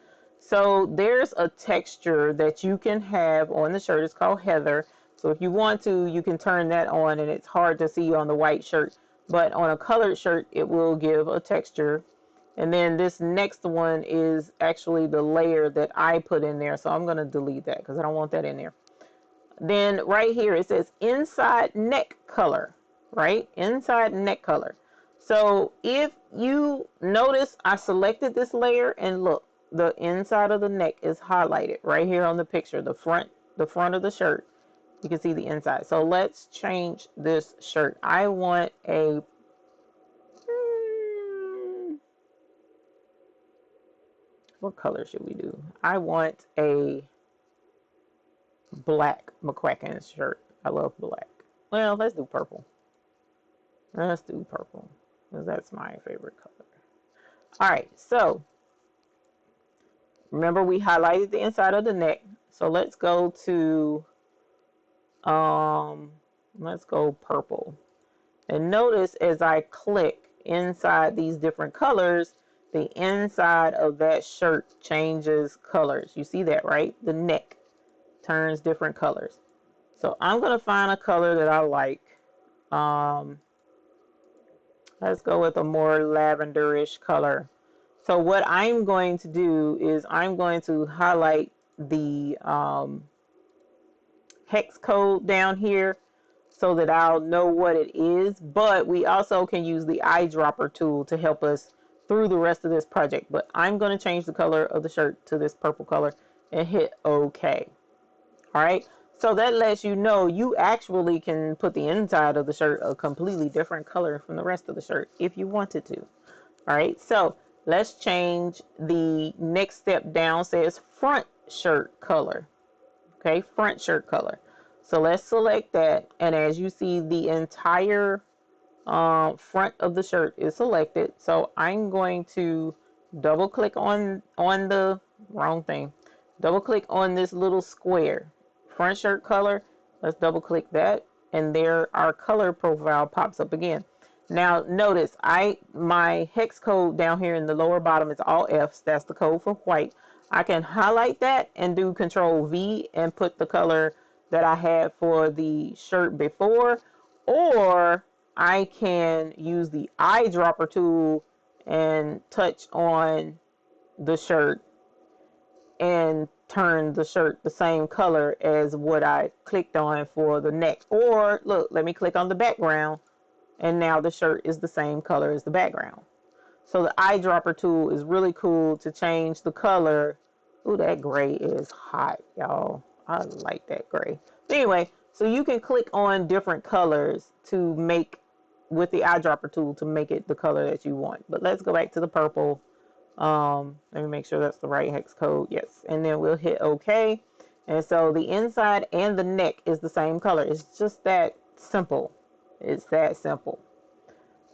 So there's a texture that you can have on the shirt. It's called Heather. So if you want to, you can turn that on, and it's hard to see on the white shirt. But on a colored shirt, it will give a texture. And then this next one is actually the layer that I put in there. So I'm going to delete that because I don't want that in there. Then right here, it says inside neck color, right? Inside neck color. So if you notice, I selected this layer, and look, the inside of the neck is highlighted right here on the picture, the front of the shirt. You can see the inside. So let's change this shirt. I want a what color should we do? I want a black McQuacken shirt. I love black. Well, let's do purple. Let's do purple, because that's my favorite color. All right, so remember we highlighted the inside of the neck. So let's go to let's go purple. And notice as I click inside these different colors, the inside of that shirt changes colors. You see that, right? The neck turns different colors. So I'm going to find a color that I like. Let's go with a more lavenderish color. So what I'm going to do is I'm going to highlight the hex code down here so that I'll know what it is. But we also can use the eyedropper tool to help us through the rest of this project. But I'm going to change the color of the shirt to this purple color and hit OK. All right. So that lets you know you actually can put the inside of the shirt a completely different color from the rest of the shirt if you wanted to. All right. So let's change the next step down. Says front shirt color. Okay. Front shirt color. So let's select that. And as you see, the entire front of the shirt is selected. So I'm going to double click on the wrong thing. Double click on this little square. Front shirt color. Let's double click that. And there our color profile pops up again. Now notice my hex code down here in the lower bottom is all F's. That's the code for white. I can highlight that and do Control V and put the color that I had for the shirt before, or I can use the eyedropper tool and touch on the shirt and turn the shirt the same color as what I clicked on for the neck. Or look, let me click on the background, and now the shirt is the same color as the background. So the eyedropper tool is really cool to change the color. Ooh, that gray is hot, y'all. I like that gray. But anyway, so you can click on different colors to make, with the eyedropper tool, to make it the color that you want. But let's go back to the purple. Let me make sure that's the right hex code. Yes. And then we'll hit OK. And so the inside and the neck is the same color. It's just that simple. It's that simple.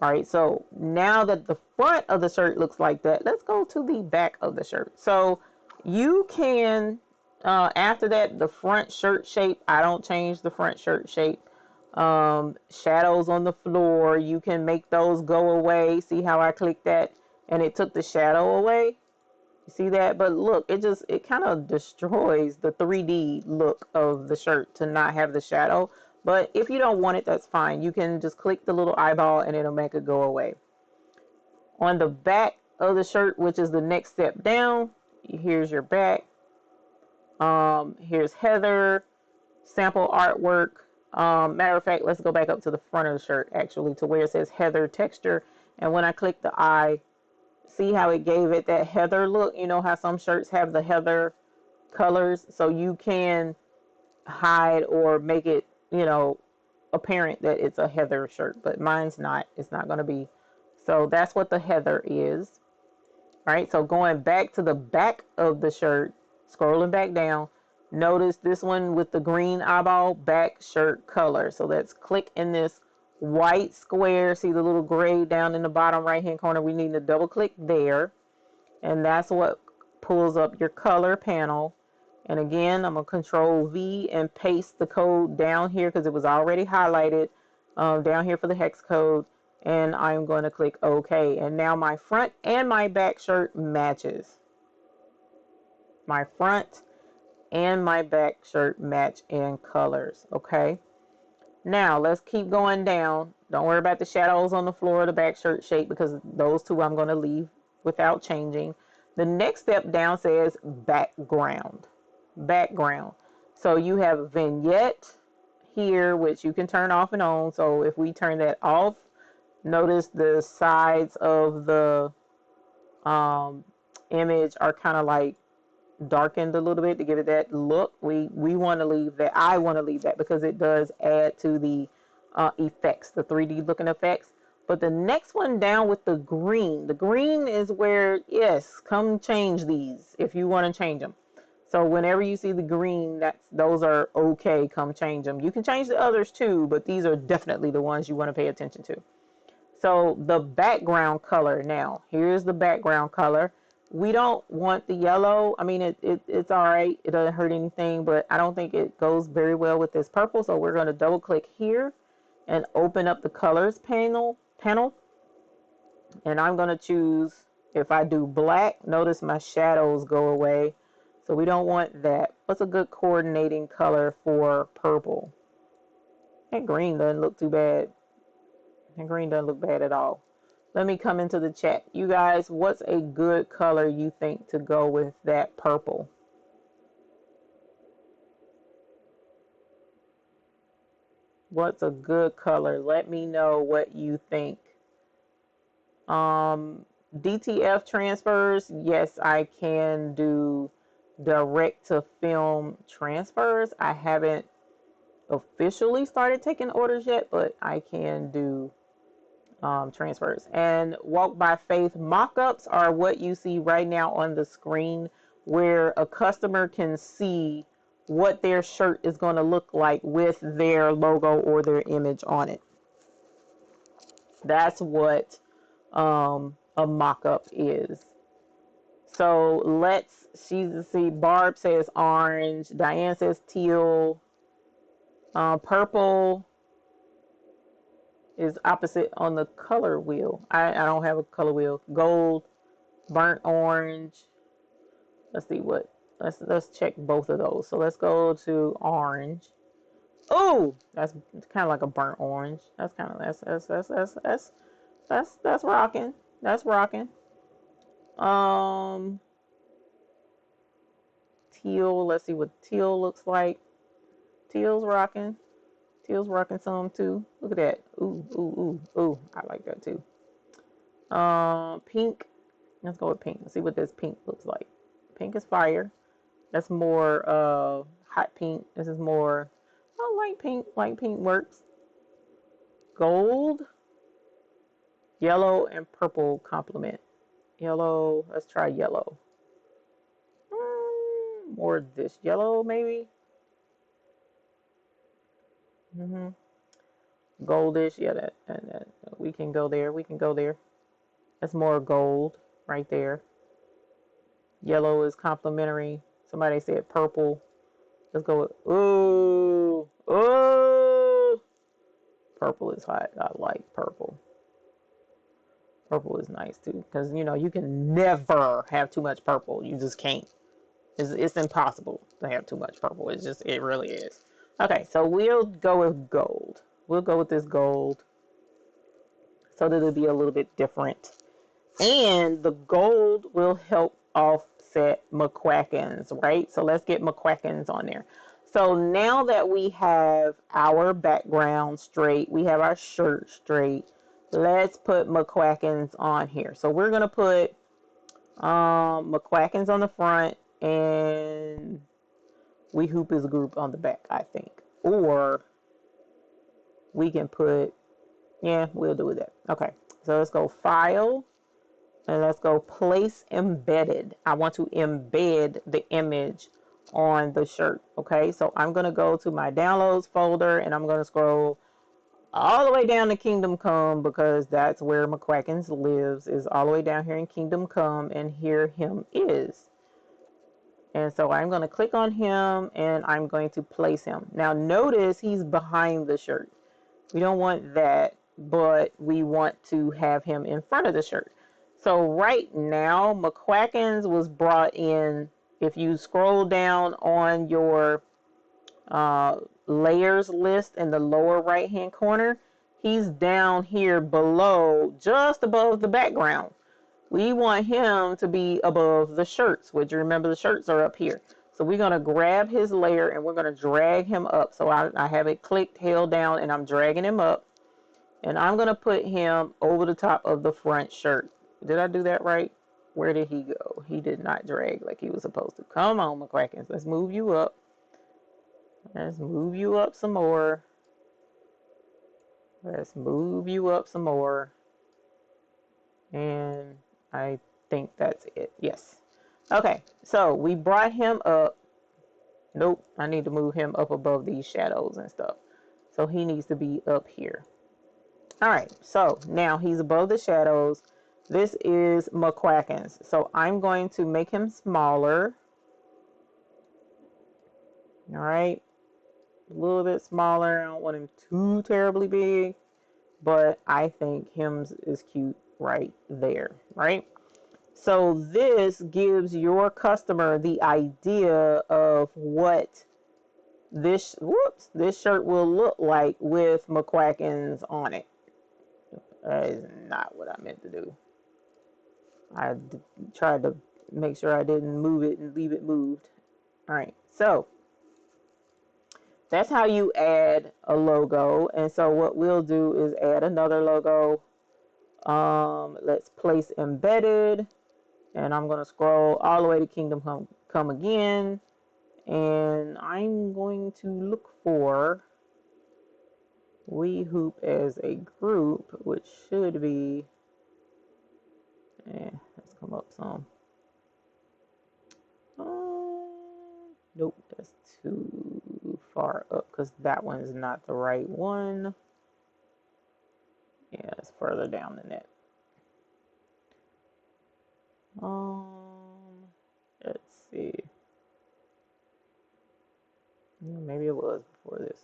All right, so now that the front of the shirt looks like that, let's go to the back of the shirt. So you can, after that, the front shirt shape, I don't change the front shirt shape. Shadows on the floor, you can make those go away. See how I clicked that and it took the shadow away? You see that? But look, it kind of destroys the 3D look of the shirt to not have the shadow. But if you don't want it, that's fine. You can just click the little eyeball and it'll make it go away. On the back of the shirt, which is the next step down, here's your back. Here's Heather, sample artwork. Matter of fact, let's go back up to the front of the shirt, actually, to where it says Heather texture. And when I click the eye, see how it gave it that heather look? You know how some shirts have the heather colors? So you can hide or make it, you know, apparent that it's a heather shirt, but mine's not. It's not going to be. So that's what the heather is. All right, so going back to the back of the shirt, scrolling back down, notice this one with the green eyeball, back shirt color. So let's click in this white square. See the little gray down in the bottom right hand corner? We need to double click there, and that's what pulls up your color panel. And again, I'm going to Control V and paste the code down here because it was already highlighted down here for the hex code. And I'm going to click OK. And now my front and my back shirt matches. My front and my back shirt match in colors. Okay. Now let's keep going down. Don't worry about the shadows on the floor of the back shirt shape because those two I'm going to leave without changing. The next step down says background. Background. So you have a vignette here, which you can turn off and on. So if we turn that off, Notice the sides of the image are kind of like darkened a little bit to give it that look. We want to leave that. I want to leave that because it does add to the effects, the 3D looking effects. But the next one down with the green is where, yes, come change these if you want to change them. So whenever you see the green, those are okay, come change them. You can change the others too, but these are definitely the ones you want to pay attention to. So the background color now, here's the background color. We don't want the yellow. I mean, it's all right. It doesn't hurt anything, but I don't think it goes very well with this purple. So we're going to double click here and open up the colors panel. And I'm going to choose, if I do black, notice my shadows go away. So we don't want that. What's a good coordinating color for purple? That green doesn't look too bad. And green doesn't look bad at all. Let me come into the chat. You guys, what's a good color you think to go with that purple? What's a good color? Let me know what you think. DTF transfers. Yes, I can do direct to film transfers. I haven't officially started taking orders yet, but I can do transfers. And walk by faith mock-ups are what you see right now on the screen, where a customer can see what their shirt is going to look like with their logo or their image on it. That's what a mock-up is. So let's see. Barb says orange. Diane says teal. Purple is opposite on the color wheel. I don't have a color wheel. Gold, burnt orange. Let's see what. Let's check both of those. So let's go to orange. Oh, that's kind of like a burnt orange. That's kind of that's rocking. That's rocking. Teal. Let's see what teal looks like. Teal's rocking. Teal's rocking some too. Look at that. Ooh, ooh, ooh, ooh. I like that too. Pink. Let's go with pink. Let's see what this pink looks like. Pink is fire. That's more hot pink. This is more light pink. Light pink works. Gold. Yellow and purple complement. Yellow. Let's try yellow. More this yellow maybe. Goldish. Yeah, that we can go there. We can go there. That's more gold right there. Yellow is complementary. Somebody said purple. Let's go with ooh. Purple is hot. I like purple. Purple is nice too, because you can never have too much purple. You just can't. It's impossible to have too much purple. It really is. Okay, so we'll go with gold. We'll go with this gold so that it'll be a little bit different. And the gold will help offset McQuackins, right? So let's get McQuackins on there. So now that we have our background straight, we have our shirt straight, let's put McQuackins on here. So we're going to put McQuackins on the front, and We Hoop is a group on the back, I think. Or we can put, yeah, we'll do that. Okay, so let's go File, and let's go Place Embedded. I want to embed the image on the shirt. Okay, so I'm going to go to my Downloads folder, and I'm going to scroll all the way down to Kingdom Come, because that's where McQuackins lives, is all the way down here in Kingdom Come, and here him is. And so I'm going to click on him, and I'm going to place him. Now notice he's behind the shirt. We don't want that, but we want to have him in front of the shirt. So right now, McQuackins was brought in. If you scroll down on your layers list in the lower right hand corner, he's down here below, just above the background. We want him to be above the shirts, which, remember, the shirts are up here. So we're going to grab his layer and we're going to drag him up. So I have it clicked, held down, and I'm dragging him up. And I'm going to put him over the top of the front shirt. Did I do that right? Where did he go? He did not drag like he was supposed to. Come on, McQuackins. Let's move you up. Let's move you up some more. Let's move you up some more. And I think that's it. Yes. Okay, so we brought him up. Nope, I need to move him up above these shadows and stuff. So he needs to be up here. All right, so now he's above the shadows. This is McQuackins. So I'm going to make him smaller. All right, a little bit smaller. I don't want him too terribly big, but I think him's is cute right there, right? So this gives your customer the idea of what this shirt will look like with McQuackins on it. That is not what I meant to do. I tried to make sure I didn't move it and leave it moved. All right, so that's how you add a logo. And so what we'll do is add another logo. Let's place embedded. And I'm going to scroll all the way to Kingdom Come Again. And I'm going to look for We Hoop as a group, which should be, let's come up some. Nope, that's too far up because that one is not the right one. Yeah, it's further down than that. Let's see. Maybe it was before this.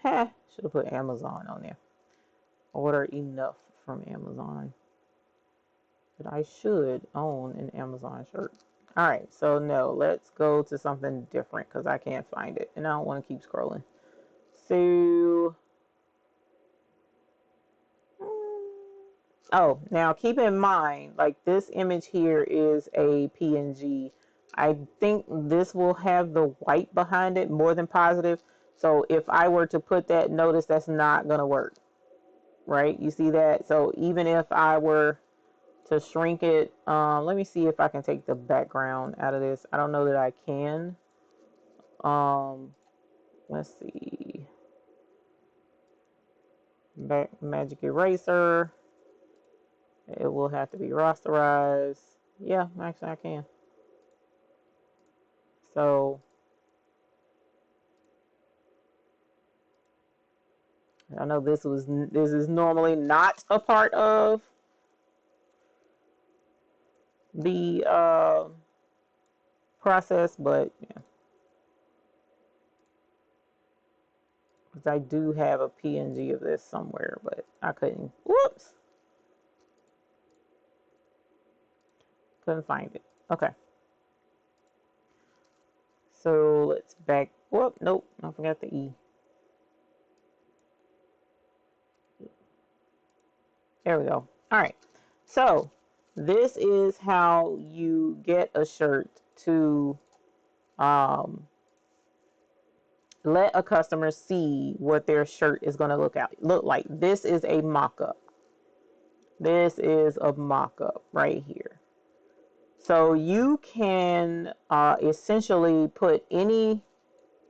Should have put Amazon on there. Order enough from Amazon. But I should own an Amazon shirt. All right, so no, let's go to something different because I can't find it. And I don't want to keep scrolling. So, oh, now keep in mind, like this image here is a PNG. I think this will have the white behind it more than positive. So if I were to put that, notice that's not going to work. Right? You see that? So even if I were to shrink it, let me see if I can take the background out of this. I don't know that I can. Let's see. Magic eraser. It will have to be rasterized. Yeah, actually I can. So I know this is normally not a part of the process, but yeah. Because I do have a PNG of this somewhere, but I couldn't. Whoops. Couldn't find it. Okay. So let's back. Whoop. Nope. I forgot the E. There we go. All right. So this is how you get a shirt to let a customer see what their shirt is going to look like. This is a mock-up. This is a mock-up right here. So you can essentially put any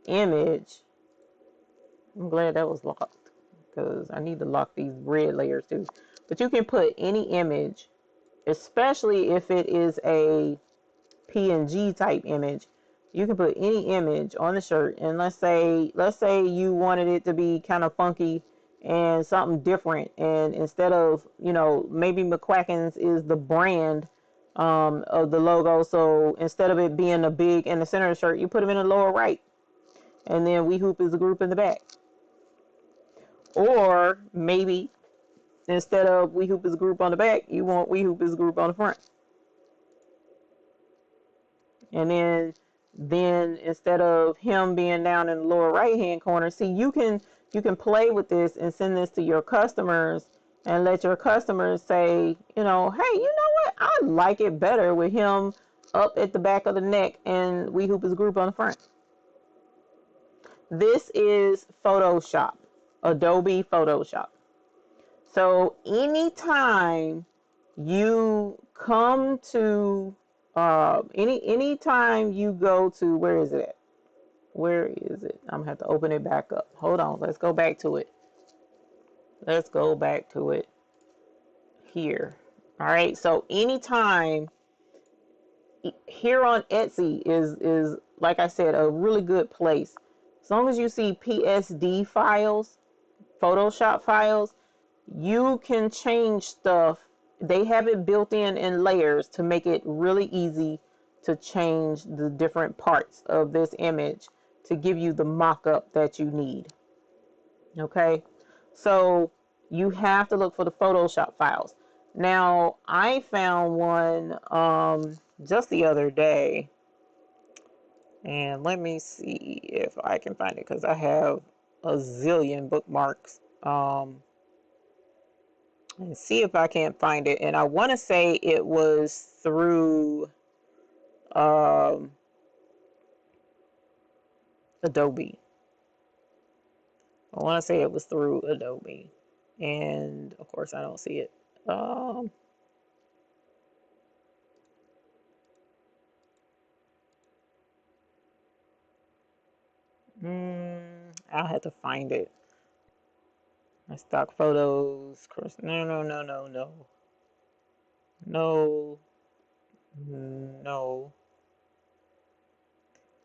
image. I'm glad that was locked because I need to lock these red layers too. But you can put any image, especially if it is a PNG type image. You can put any image on the shirt, and let's say you wanted it to be kind of funky and something different, and instead of, maybe McQuackins is the brand of the logo, so instead of it being a big in the center of the shirt, you put them in the lower right, and then We Hoop is the group in the back. Or maybe instead of We Hoop is a group on the back, you want We Hoop is a group on the front. And then instead of him being down in the lower right hand corner, see, you can play with this and send this to your customers and let your customers say, hey, you know what? I like it better with him up at the back of the neck and We Hoop is a group on the front. This is Photoshop. Adobe Photoshop. So anytime you come to anytime you go to, where is it at? Where is it? I'm gonna have to open it back up. Hold on, let's go back to it. Let's go back to it here. All right, so anytime here on Etsy is like I said, a really good place. As long as you see PSD files, Photoshop files, you can change stuff. They have it built in layers to make it really easy to change the different parts of this image to give you the mock-up that you need. Okay, so you have to look for the Photoshop files. Now, I found one just the other day, and let me see if I can find it because I have a zillion bookmarks. And see if I can't find it. And I want to say it was through Adobe. I want to say it was through Adobe. And of course, I don't see it. I'll have to find it. My stock photos. No. No. No.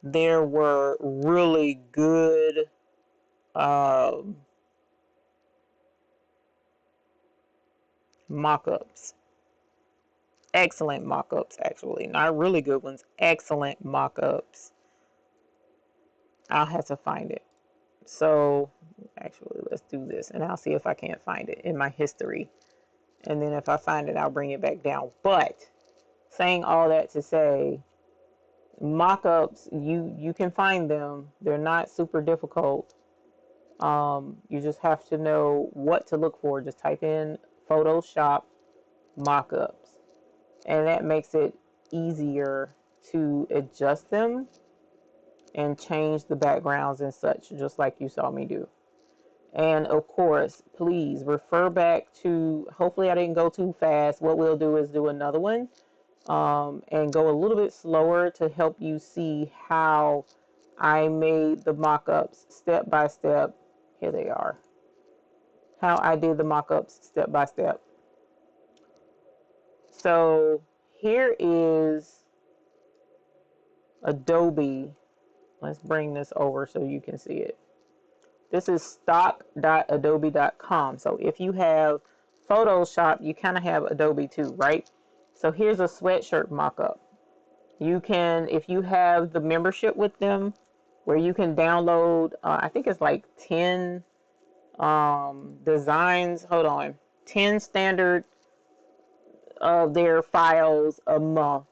There were really good mock-ups. Excellent mock-ups, actually. Not really good ones. Excellent mock-ups. I'll have to find it. So, actually, let's do this. And I'll see if I can't find it in my history. And then if I find it, I'll bring it back down. But, saying all that to say, mock-ups, you can find them. They're not super difficult. You just have to know what to look for. Just type in Photoshop mock-ups. And that makes it easier to adjust them and change the backgrounds and such, just like you saw me do. And of course, please refer back to, hopefully I didn't go too fast. What we'll do is do another one and go a little bit slower to help you see how I made the mock-ups step by step. Here they are. How I did the mock-ups step by step. So here is Adobe. Let's bring this over so you can see it. This is stock.adobe.com. So if you have Photoshop, you kind of have Adobe too, right? So here's a sweatshirt mock-up. You can, if you have the membership with them, where you can download, I think it's like 10 designs. Hold on. 10 standard of their files a month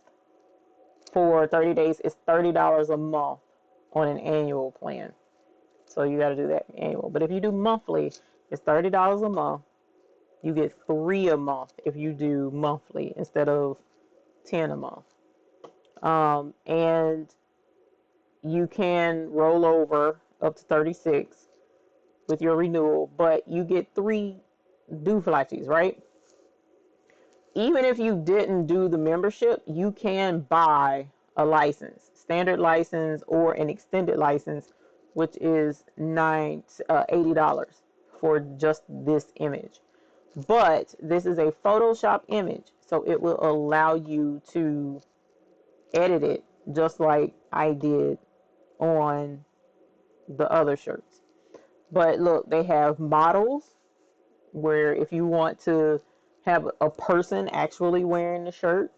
for 30 days. It's $30 a month on an annual plan. So you got to do that annual. But if you do monthly, it's $30 a month. You get 3 a month if you do monthly instead of 10 a month. And you can roll over up to 36 with your renewal, but you get 3 duplexities, right? Even if you didn't do the membership, you can buy a license, standard license or an extended license, which is $80 for just this image. But this is a Photoshop image, so it will allow you to edit it just like I did on the other shirts. But look, they have models where if you want to have a person actually wearing the shirt,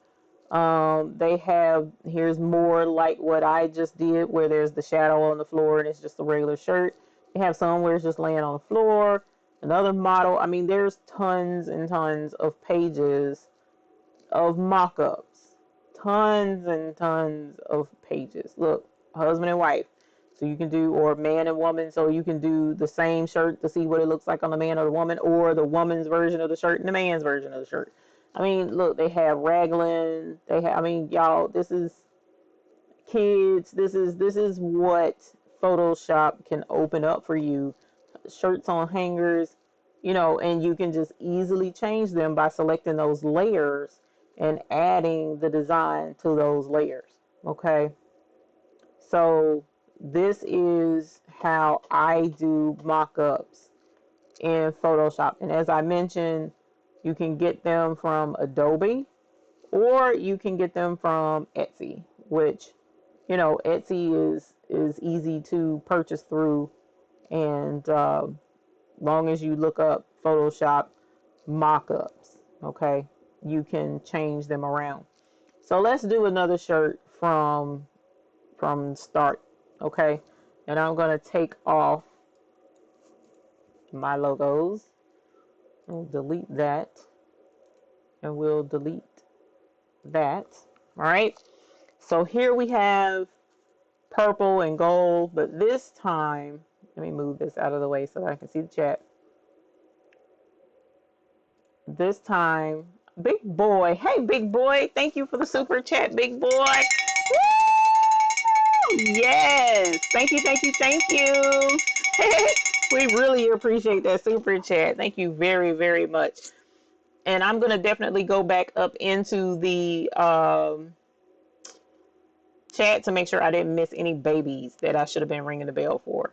they have, here's more like what I just did where there's the shadow on the floor and it's just a regular shirt. They have some where it's just laying on the floor. Another model. I mean, there's tons and tons of pages of mock-ups. Tons and tons of pages. Look, husband and wife. So you can do, or man and woman, so you can do the same shirt to see what it looks like on the man or the woman, or the woman's version of the shirt and the man's version of the shirt. I mean, look, they have raglan. They have, I mean, y'all, this is kids. This is what Photoshop can open up for you. shirts on hangers, you know, and you can just easily change them by selecting those layers and adding the design to those layers. Okay. So this is how I do mock-ups in Photoshop. And as I mentioned, you can get them from Adobe or you can get them from Etsy, which, you know, Etsy is easy to purchase through. And long as you look up Photoshop mock-ups, okay, you can change them around. So let's do another shirt from start, okay? And I'm gonna take off my logos. We'll delete that, and we'll delete that. All right. So here we have purple and gold, but this time, let me move this out of the way so I can see the chat. This time, big boy. Hey, big boy. Thank you for the super chat, big boy. Woo! Yes. Thank you, thank you, thank you. We really appreciate that super chat. Thank you very, very much. And I'm going to definitely go back up into the chat to make sure I didn't miss any babies that I should have been ringing the bell for.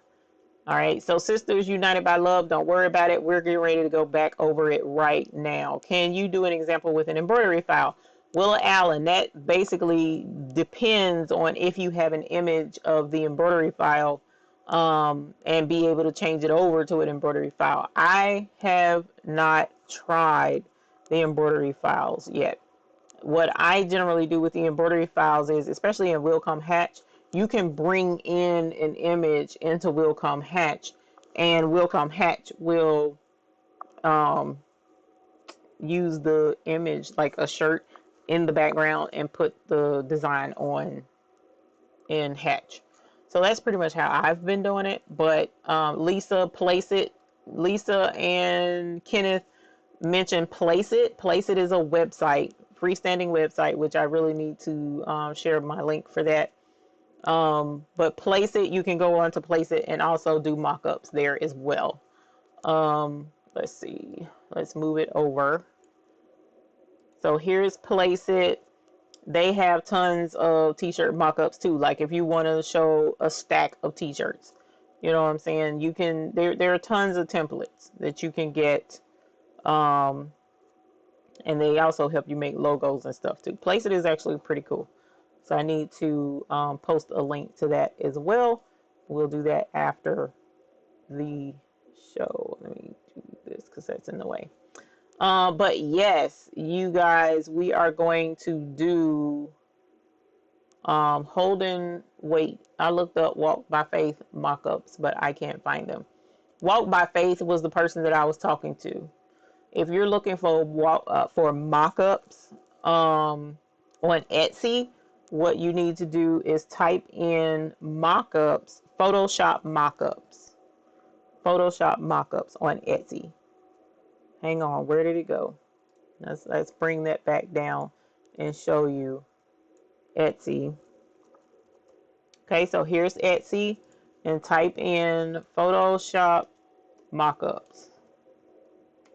All right, so Sisters United by Love, don't worry about it. We're getting ready to go back over it right now. Can you do an example with an embroidery file? Willa Allen, that basically depends on if you have an image of the embroidery file and be able to change it over to an embroidery file. I have not tried the embroidery files yet. What I generally do with the embroidery files is, especially in Wilcom Hatch, you can bring in an image into Wilcom Hatch, and Wilcom Hatch will use the image like a shirt in the background and put the design on in Hatch. So that's pretty much how I've been doing it. But Lisa Placeit, Lisa and Kenneth mentioned Placeit. Placeit is a website, freestanding website, which I really need to share my link for that. But Placeit, you can go on to Placeit and also do mock-ups there as well. Let's see. Let's move it over. So here's Placeit. They have tons of t-shirt mock-ups too. Like if you want to show a stack of t-shirts, you know what I'm saying? You can, there are tons of templates that you can get. And they also help you make logos and stuff too. Placeit is actually pretty cool. So I need to post a link to that as well. We'll do that after the show. Let me do this because that's in the way. But yes, you guys, we are going to do Holden. Wait, I looked up Walk by Faith mock-ups, but I can't find them. Walk by Faith was the person that I was talking to. If you're looking for mock-ups on Etsy, what you need to do is type in mock-ups, Photoshop mock-ups on Etsy. Hang on, where did it go? Let's bring that back down and show you Etsy. Okay, so here's Etsy, and type in Photoshop mock-ups.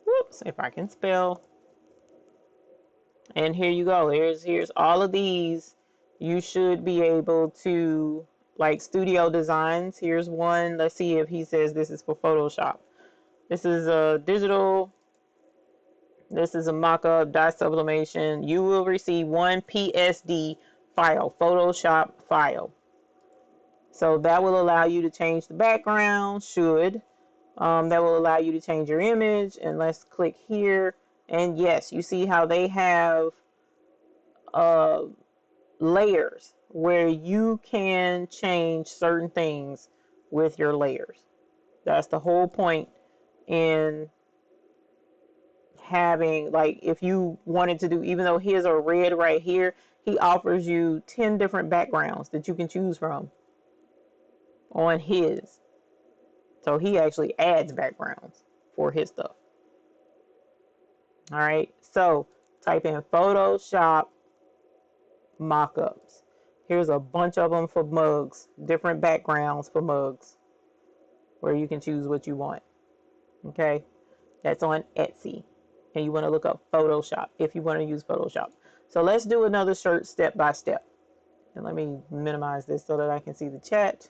Whoops, if I can spell. And here you go. Here's all of these. You should be able to, like studio designs. Here's one. Let's see if he says this is for Photoshop. This is a digital. This is a mock-up, dye sublimation. You will receive one PSD file, Photoshop file. So that will allow you to change the background, that will allow you to change your image. And let's click here. And yes, you see how they have layers where you can change certain things with your layers. That's the whole point in having, like, if you wanted to do, even though his are red right here, he offers you 10 different backgrounds that you can choose from on his. So he actually adds backgrounds for his stuff. All right, so type in Photoshop mock-ups. Here's a bunch of them for mugs, different backgrounds for mugs, where you can choose what you want. Okay, that's on Etsy. And you want to look up Photoshop if you want to use Photoshop. So let's do another shirt step by step. And let me minimize this so that I can see the chat.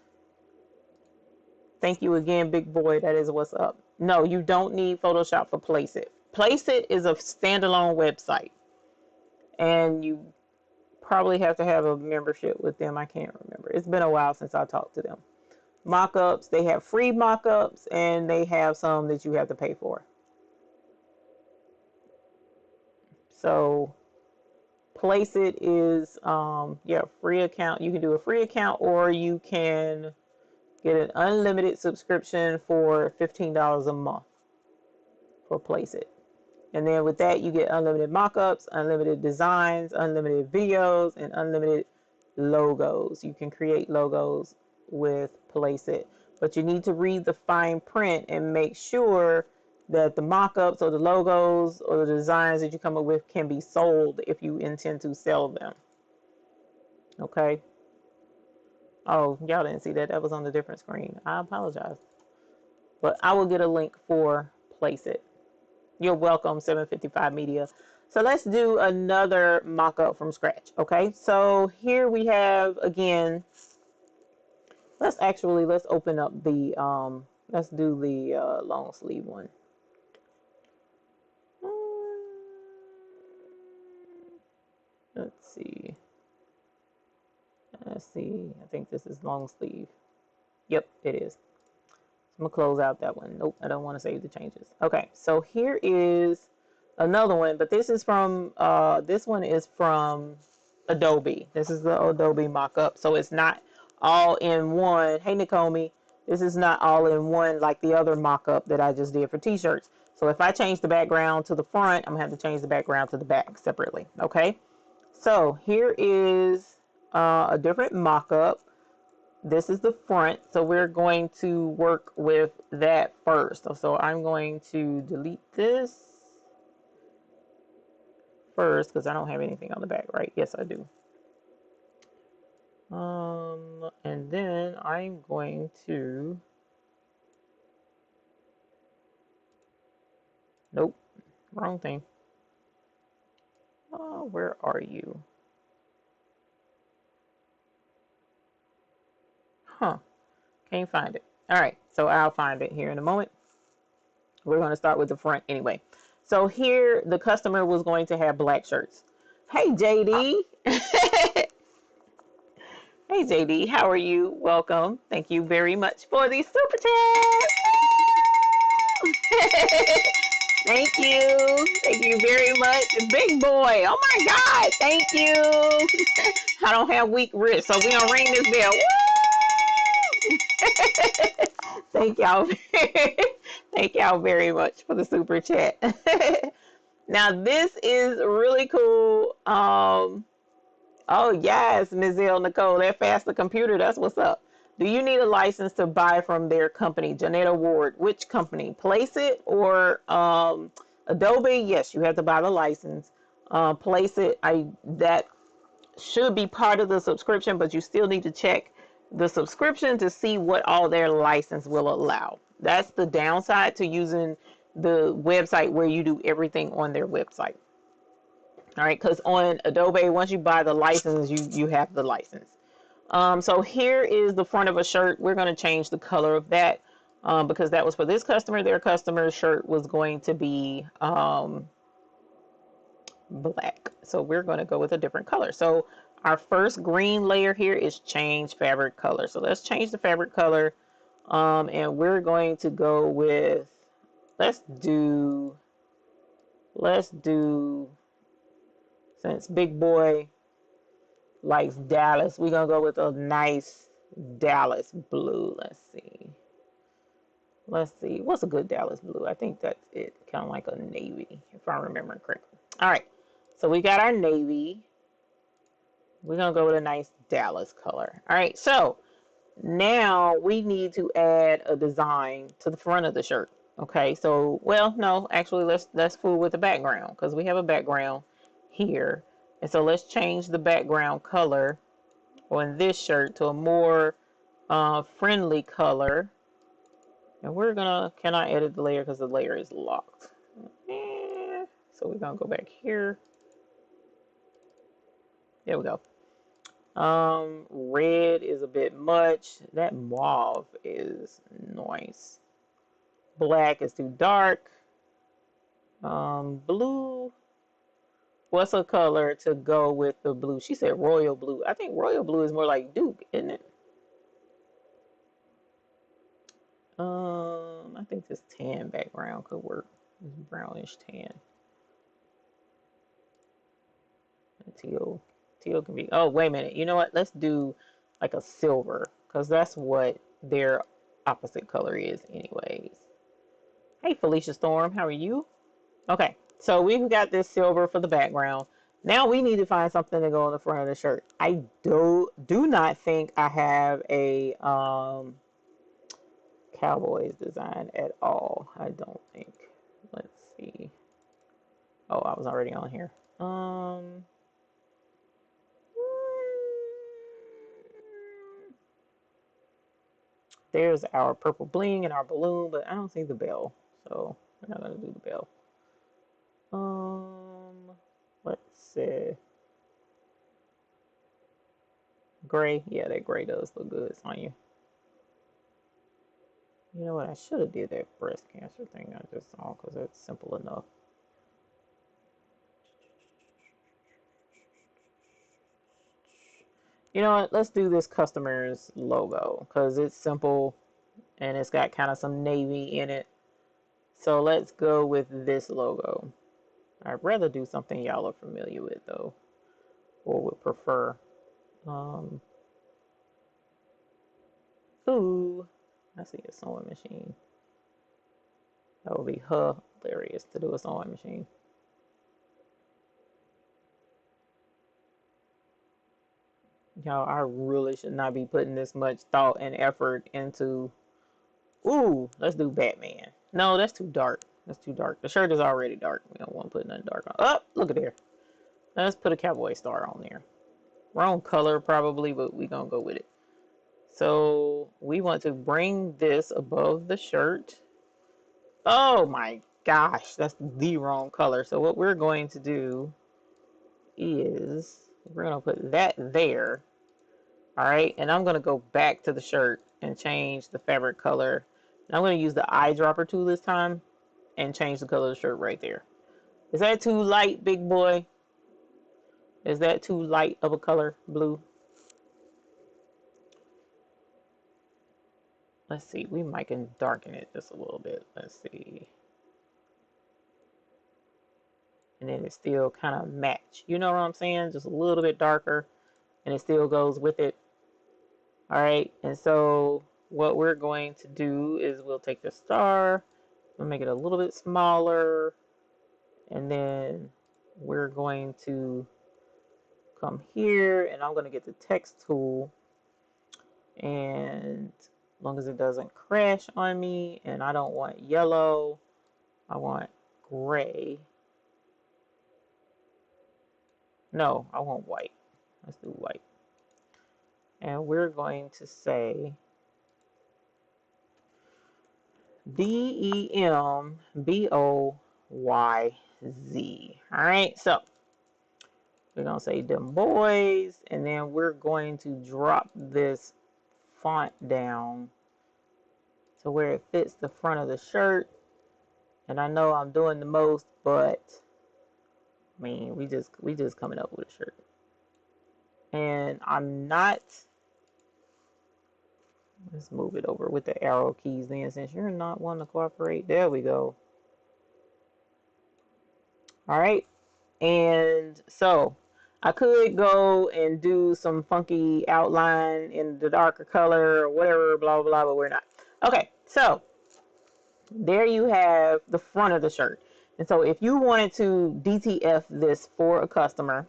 Thank you again, big boy. That is what's up. No, you don't need Photoshop for Placeit. Placeit is a standalone website. And you probably have to have a membership with them. I can't remember. It's been a while since I talked to them. Mockups, they have free mockups and they have some that you have to pay for. So Placeit is yeah, free account. You can do a free account or you can get an unlimited subscription for $15 a month for Placeit. And then with that, you get unlimited mockups, unlimited designs, unlimited videos, and unlimited logos. You can create logos with Placeit, but you need to read the fine print and make sure that the mockups or the logos or the designs that you come up with can be sold if you intend to sell them. Okay. Oh, y'all didn't see that. That was on a different screen. I apologize. But I will get a link for Placeit. You're welcome, 755 Media. So let's do another mock-up from scratch. Okay, so here we have, again, let's open up the, let's do the long sleeve one. Let's see. I think this is long sleeve. Yep, it is. I'm gonna close out that one. Nope, I don't want to save the changes. Okay, so here is another one, but this is from this one is from Adobe. This is the Adobe mock-up, so it's not all in one. Hey Nakomi, this is not all in one like the other mock-up that I just did for t-shirts. So if I change the background to the front, I'm gonna have to change the background to the back separately. Okay, so here is a different mock-up. This is the front, so we're going to work with that first. So I'm going to delete this first because I don't have anything on the back, right? Yes, I do. And then I'm going to, nope, wrong thing. Oh, where are you? Huh, can't find it. All right, so I'll find it here in a moment. We're going to start with the front anyway. So here, the customer was going to have black shirts. Hey, JD. Hey, JD. How are you? Welcome. Thank you very much for the super chat. Thank you. Thank you very much. Big boy. Oh, my God. Thank you. I don't have weak wrists, so we're going to ring this bell. Thank y'all. Thank y'all very much for the super chat. Now, this is really cool. Oh, yes, Ms. L. Nicole, that faster computer, that's what's up. Do you need a license to buy from their company, Janetta Ward? Which company, Placeit or Adobe? Yes, you have to buy the license. Placeit, that should be part of the subscription, but you still need to check the subscription to see what all their license will allow. That's the downside to using the website where you do everything on their website. All right, because on Adobe, once you buy the license, you have the license. So here is the front of a shirt. We're going to change the color of that because that was for this customer. Their customer's shirt was going to be black. So we're going to go with a different color. So our first green layer here is change fabric color. So let's change the fabric color. And we're going to go with, let's do, since big boy likes Dallas, we're going to go with a nice Dallas blue. Let's see. What's a good Dallas blue? I think that's it. Kind of like a navy, if I remember correctly. All right. So we got our navy. We're going to go with a nice Dallas color. All right. So now we need to add a design to the front of the shirt. Okay. So, well, no, actually, let's fool with the background because we have a background here. And so let's change the background color on this shirt to a more friendly color. And we're gonna, can I edit the layer because the layer is locked? So we're gonna go back here. There we go. Red is a bit much. That mauve is nice. Black is too dark. Blue. What's a color to go with the blue? She said royal blue. I think royal blue is more like Duke, isn't it? I think this tan background could work. This brownish tan. Teal. Teal can be. Oh, wait a minute. You know what? Let's do like a silver, because that's what their opposite color is, anyways. Hey, Felicia Storm. How are you? Okay. So we've got this silver for the background. Now we need to find something to go on the front of the shirt. I do not think I have a Cowboys design at all. I don't think. Let's see. Oh, I was already on here. There's our purple bling and our balloon, but I don't see the bell, so we're not gonna do the bell. Let's see. Gray, yeah, that gray does look good on you. You know what? I should have did that breast cancer thing I just saw because that's simple enough. You know what? Let's do this customer's logo because it's simple and it's got kind of some navy in it. So let's go with this logo. I'd rather do something y'all are familiar with though, or would prefer. Ooh, I see a sewing machine. That would be hilarious to do a sewing machine. Y'all, I really should not be putting this much thought and effort into. Ooh, let's do Batman. No, that's too dark. That's too dark. The shirt is already dark. We don't want to put nothing dark on. Oh, look at there. Let's put a cowboy star on there. Wrong color probably, but we gonna go with it. So we want to bring this above the shirt. Oh my gosh, that's the wrong color. So what we're going to do is we're going to put that there. All right, and I'm going to go back to the shirt and change the fabric color. And I'm going to use the eyedropper tool this time and change the color of the shirt right there. Is that too light, big boy? Is that too light of a color, blue? Let's see, we might can darken it just a little bit. Let's see. And then it still kind of match. You know what I'm saying? Just a little bit darker and it still goes with it. All right, and so what we're going to do is we'll take the star, we'll make it a little bit smaller, and then we're going to come here and I'm going to get the text tool, and as long as it doesn't crash on me, and I don't want yellow, I want gray. No, I want white. Let's do white. And we're going to say DEMBOYZ. All right, so we're going to say them boys, and then we're going to drop this font down to where it fits the front of the shirt. And I know I'm doing the most, but I mean, we just coming up with a shirt. And I'm not. Let's move it over with the arrow keys then, since you're not wanting to cooperate. There we go. All right. And so I could go and do some funky outline in the darker color or whatever, blah, blah, blah, but we're not. Okay. So there you have the front of the shirt. And so if you wanted to DTF this for a customer,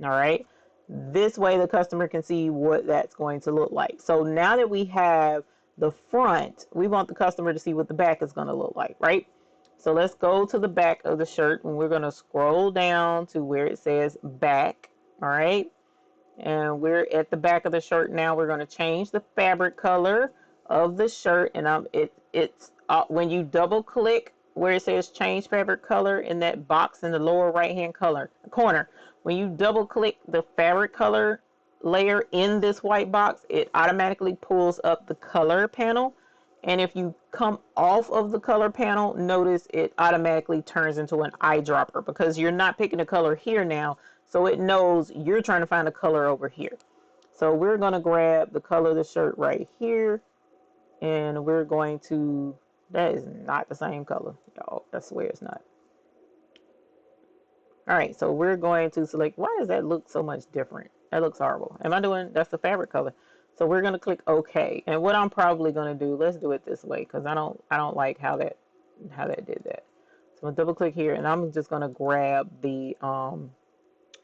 all right, this way the customer can see what that's going to look like. So now that we have the front, we want the customer to see what the back is going to look like, right? So let's go to the back of the shirt, and we're going to scroll down to where it says back, all right? And we're at the back of the shirt now. We're going to change the fabric color of the shirt, and it's when you double click where it says change fabric color in that box in the lower right hand corner, when you double click the fabric color layer in this white box, it automatically pulls up the color panel. And if you come off of the color panel, notice it automatically turns into an eyedropper because you're not picking a color here now. So it knows you're trying to find a color over here. So we're going to grab the color of the shirt right here. And we're going to, that is not the same color, y'all. I swear it's not. All right, so we're going to select, why does that look so much different? That looks horrible. Am I doing, that's the fabric color. So we're going to click OK. And what I'm probably going to do, let's do it this way because I don't like how that did that. So I'm going to double click here and I'm just going to grab the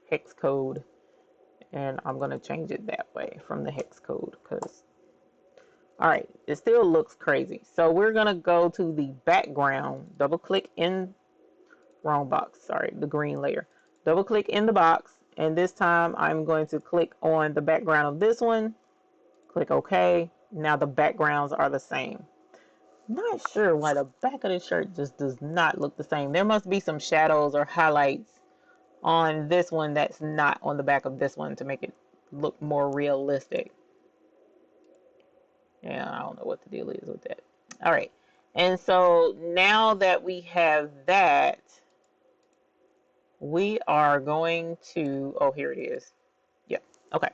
hex code and I'm going to change it that way from the hex code because, all right, it still looks crazy. So we're going to go to the background, double click in, wrong box, sorry, the green layer. Double click in the box, and this time I'm going to click on the background of this one. Click OK. Now the backgrounds are the same. Not sure why the back of the shirt just does not look the same. There must be some shadows or highlights on this one that's not on the back of this one to make it look more realistic. Yeah, I don't know what the deal is with that. All right. And so now that we have that, we are going to, oh, here it is. Yeah. Okay.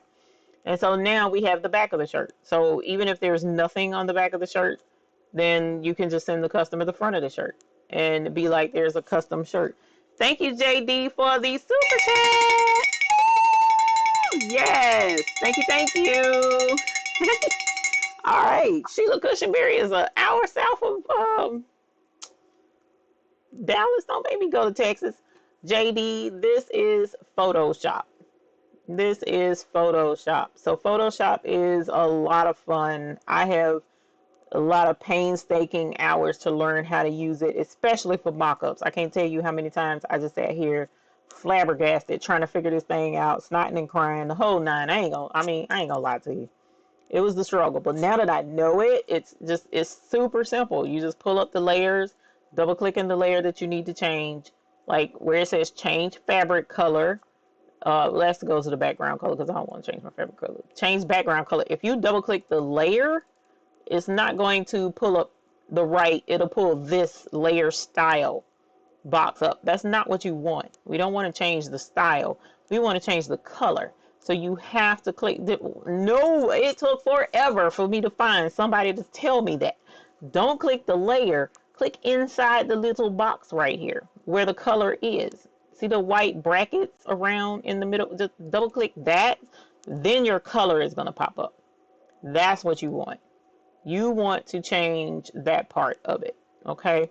And so now we have the back of the shirt. So even if there's nothing on the back of the shirt, then you can just send the customer the front of the shirt and be like, there's a custom shirt. Thank you, JD, for the super chat. Yes. Thank you. Thank you. All right. Sheila Cushenberry is an hour south of Dallas. Don't make me go to Texas. JD, this is Photoshop. This is Photoshop. So Photoshop is a lot of fun. I have a lot of painstaking hours to learn how to use it, especially for mock-ups. I can't tell you how many times I just sat here flabbergasted trying to figure this thing out, snotting and crying, the whole nine. I ain't gonna lie to you. It was the struggle, but now that I know it, it's super simple. You just pull up the layers, double click in the layer that you need to change, like where it says change fabric color. Let's go to the background color because I don't want to change my fabric color. Change background color. If you double click the layer, it's not going to pull up the right, it'll pull this layer style box up. That's not what you want. We don't want to change the style. We want to change the color. So you have to click. No, it took forever for me to find somebody to tell me that. Don't click the layer. Click inside the little box right here where the color is. See the white brackets around in the middle? Just double click that. Then your color is going to pop up. That's what you want. You want to change that part of it. Okay.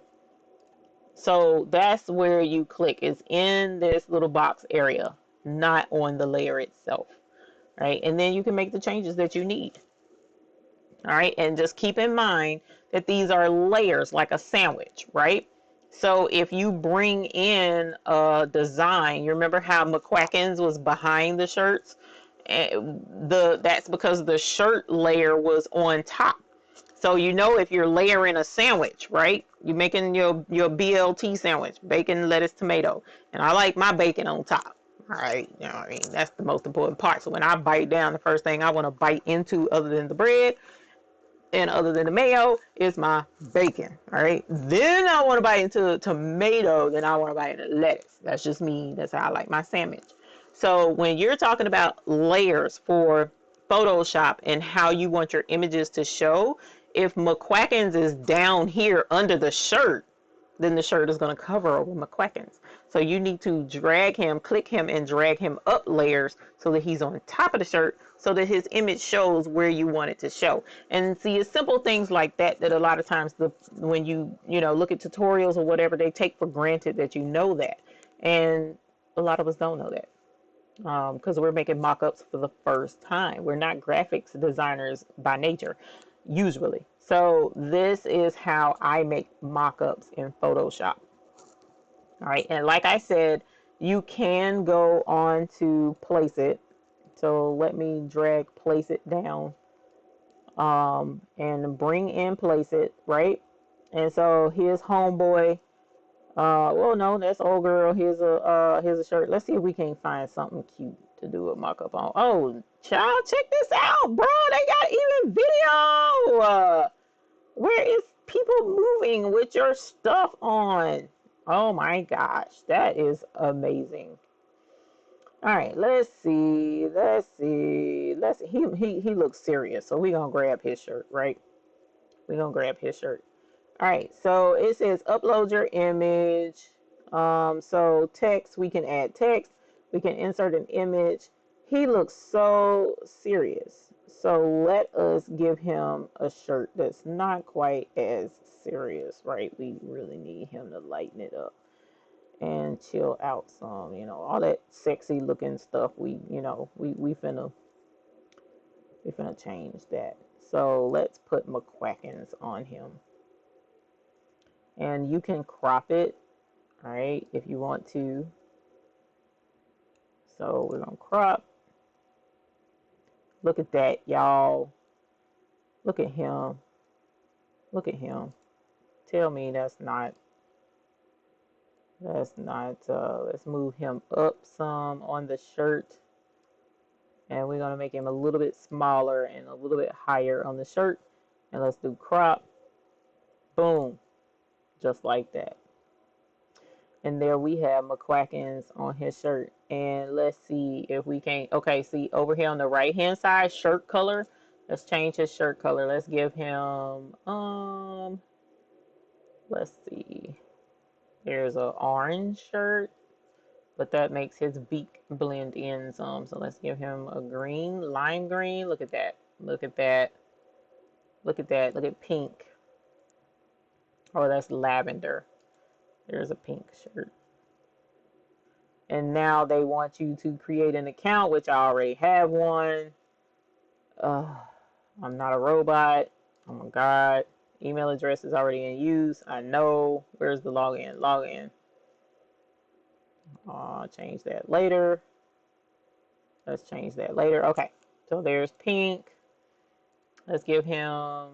So that's where you click, is in this little box area, not on the layer itself, right? And then you can make the changes that you need. All right, and just keep in mind that these are layers like a sandwich, right? So if you bring in a design, you remember how McQuackins was behind the shirts? That's because the shirt layer was on top. So you know, if you're layering a sandwich, right? You're making your BLT sandwich, bacon, lettuce, tomato. And I like my bacon on top. All right. You know what I mean? That's the most important part. So when I bite down, the first thing I want to bite into other than the bread and other than the mayo is my bacon. All right. Then I want to bite into tomato. Then I want to bite into lettuce. That's just me. That's how I like my sandwich. So when you're talking about layers for Photoshop and how you want your images to show, if McQuackins is down here under the shirt, then the shirt is going to cover over McQuackins. So you need to drag him, click him, and drag him up layers so that he's on top of the shirt so that his image shows where you want it to show. And see, it's simple things like that that a lot of times when you look at tutorials or whatever, they take for granted that you know that. And a lot of us don't know that. Because we're making mock-ups for the first time. We're not graphics designers by nature, usually. So this is how I make mock-ups in Photoshop. All right, and like I said, you can go on to Placeit. So let me drag Placeit down and bring in Placeit, right? And so his homeboy, well, no, that's old girl. Here's a shirt. Let's see if we can find something cute to do a mock-up on. Oh, child, check this out, bro. They got even video. Where is people moving with your stuff on? Oh my gosh, that is amazing. All right, let's see. Let's see. Let's see. He looks serious, so we're gonna grab his shirt, right? We're gonna grab his shirt. All right, so it says upload your image. So text, we can add text. We can insert an image. He looks so serious. So let us give him a shirt that's not quite as serious, right? We really need him to lighten it up and chill out some, you know, all that sexy looking stuff. We finna change that. So let's put McQuackins on him. And you can crop it, all right, if you want to. So we're gonna crop. Look at that, y'all. Look at him. Look at him. Tell me that's not, let's move him up some on the shirt. And we're gonna make him a little bit smaller and a little bit higher on the shirt. And let's do crop. Boom. Just like that. And there we have McQuackins on his shirt. And let's see if we can. Okay, see over here on the right hand side, shirt color. Let's change his shirt color. Let's give him let's see. There's an orange shirt, but that makes his beak blend in some. So let's give him a green, lime green. Look at that. Look at that. Look at that. Look at pink. Oh, that's lavender. There's a pink shirt. And now they want you to create an account, which I already have one. I'm not a robot. Oh my God. Email address is already in use. I know. Where's the login? Login. I'll change that later. Let's change that later. Okay. So there's pink. Let's give him,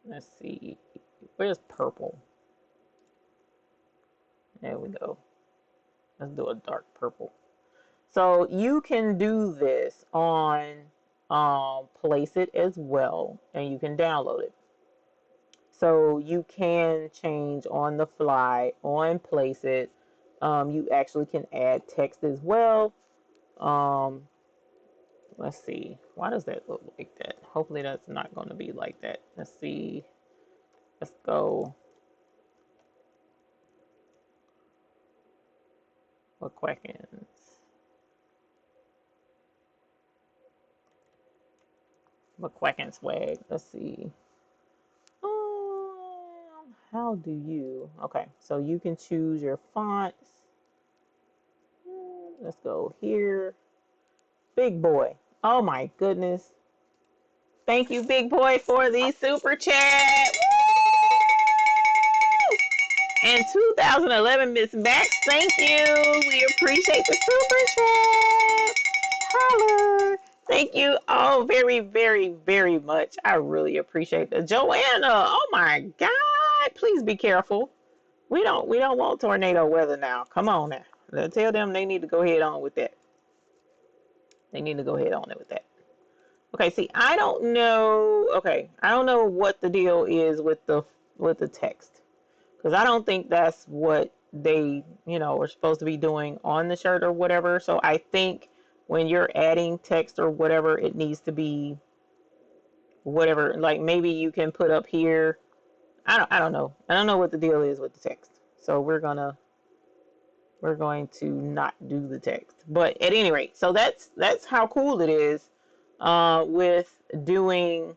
let's see. Where's purple? There we go. Let's do a dark purple. So you can do this on Placeit as well, and you can download it. So you can change on the fly on Placeit. You actually can add text as well. Let's see. Why does that look like that? Hopefully that's not going to be like that. Let's see. Let's go. McQuackins. McQuackin swag. Let's see. How do you? Okay, so you can choose your fonts. Let's go here. Big boy. Oh my goodness. Thank you, big boy, for the super chat. And 2011 Miss Max, thank you. We appreciate the super chat. Holler. Thank you all very, very, very much. I really appreciate that. Joanna, oh my God. Please be careful. We don't want tornado weather now. Come on now. Tell them they need to go ahead on with that. They need to go ahead on it with that. Okay, see, I don't know. Okay, I don't know what the deal is with the text, because I don't think that's what they, are supposed to be doing on the shirt or whatever. So I think when you're adding text or whatever, it needs to be whatever. Like maybe you can put up here. I don't know. I don't know what the deal is with the text. So we're going to not do the text. But at any rate, so that's how cool it is with doing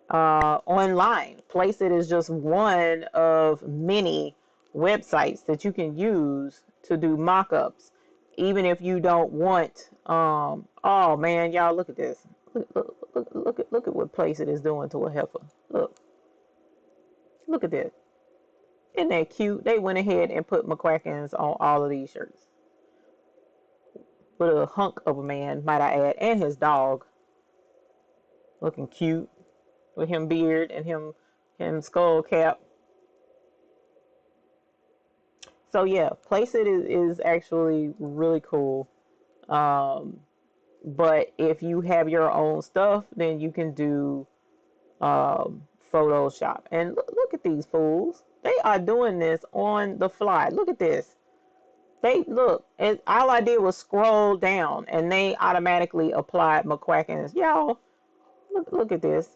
online. Placeit is just one of many websites that you can use to do mock-ups, even if you don't want. Oh man, y'all, look at this. Look at what Placeit is doing to a heifer. Look at this. Isn't that cute? They went ahead and put McQuackins on all of these shirts. With a hunk of a man, might I add, and his dog. Looking cute. With him beard and him and skull cap. So yeah, Placeit is actually really cool. Um, but if you have your own stuff, then you can do Photoshop. And look at these fools. They are doing this on the fly. Look at this. They look, and all I did was scroll down and they automatically applied McQuacken's. Y'all, look at this.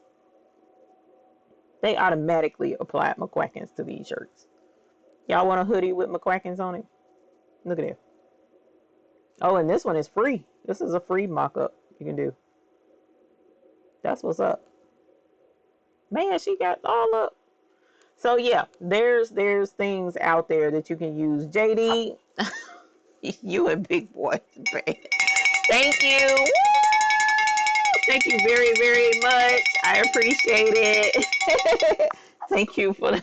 They automatically applied McQuacken's to these shirts. Y'all want a hoodie with McQuacken's on it? Look at it. Oh, and this one is free. This is a free mock-up you can do. That's what's up. Man, she got all up. So yeah, there's things out there that you can use. JD, you a big boy. Thank you. Woo! Thank you very, very much. I appreciate it. Thank you for the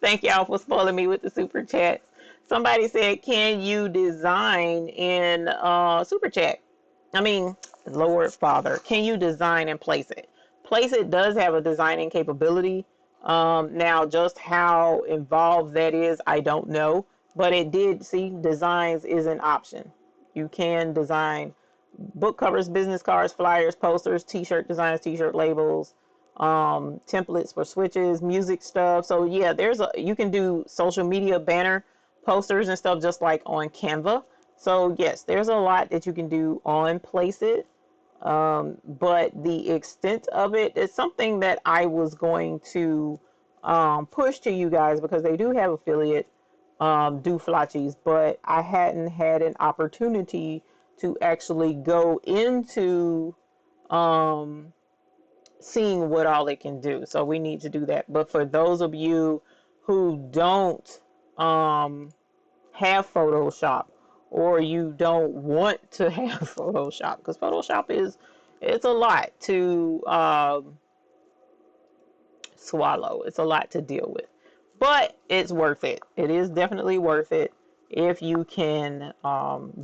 thank y'all for spoiling me with the super chats. Somebody said, can you design in super chat? I mean, Lord Father, can you design and place it? Placeit does have a designing capability. Now, just how involved that is, I don't know. But it did, see, designs is an option. You can design book covers, business cards, flyers, posters, t-shirt designs, t-shirt labels, templates for switches, music stuff. So yeah, you can do social media banner posters and stuff just like on Canva. So yes, there's a lot that you can do on Placeit. But the extent of it is something that I was going to push to you guys because they do have affiliate do flotchies, but I hadn't had an opportunity to actually go into seeing what all it can do. So we need to do that. But for those of you who don't have Photoshop, or you don't want to have Photoshop, because Photoshop it's a lot to swallow. It's a lot to deal with, but it's worth it. It is definitely worth it if you can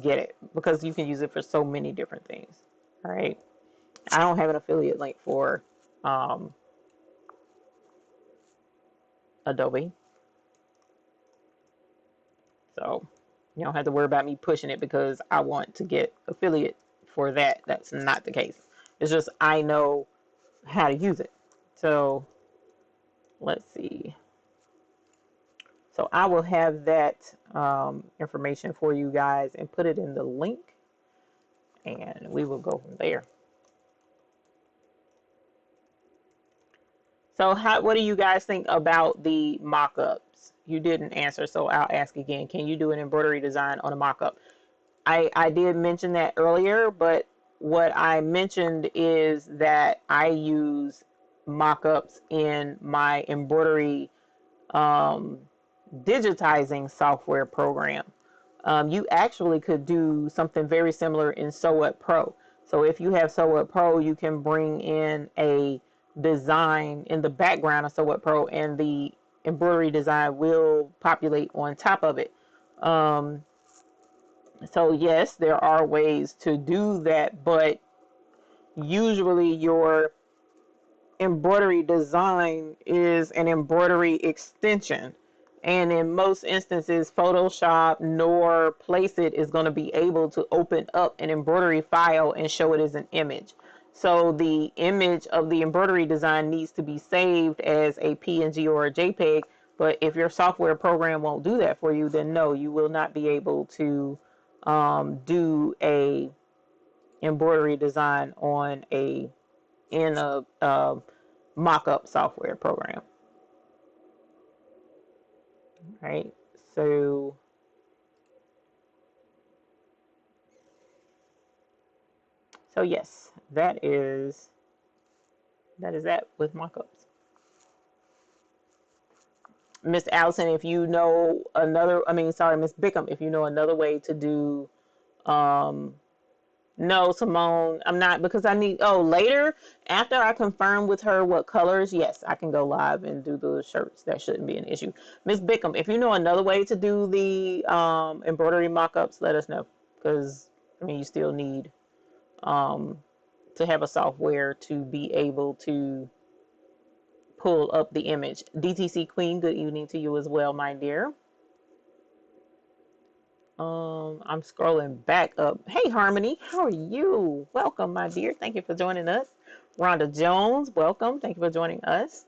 get it, because you can use it for so many different things. All right. I don't have an affiliate link for Adobe, so you don't have to worry about me pushing it because I want to get affiliate for that. That's not the case. It's just I know how to use it. So let's see. So I will have that information for you guys and put it in the link, and we will go from there. So what do you guys think about the mock-ups? You didn't answer, so I'll ask again. Can you do an embroidery design on a mock-up? I did mention that earlier, but what I mentioned is that I use mock-ups in my embroidery digitizing software program. You actually could do something very similar in Sewed Pro. So if you have Sewed Pro, you can bring in a design in the background of Sewed Pro, and the embroidery design will populate on top of it. So yes, there are ways to do that, but usually your embroidery design is an embroidery extension. And in most instances, Photoshop nor Placeit is going to be able to open up an embroidery file and show it as an image. So the image of the embroidery design needs to be saved as a PNG or a JPEG. But if your software program won't do that for you, then no, you will not be able to do a embroidery design in a mock-up software program. Right, so yes, that is that with mock-ups. Miss Allison, if you know another, Miss Bickham, if you know another way to do, no, Simone, I'm not, because I need, later, after I confirm with her what colors, yes, I can go live and do the shirts. That shouldn't be an issue. Miss Bickham, if you know another way to do the embroidery mock-ups, let us know, because, you still need to have a software to be able to pull up the image. DTC Queen, good evening to you as well, my dear. I'm scrolling back up. Hey, Harmony, how are you? Welcome, my dear. Thank you for joining us. Rhonda Jones, welcome. Thank you for joining us.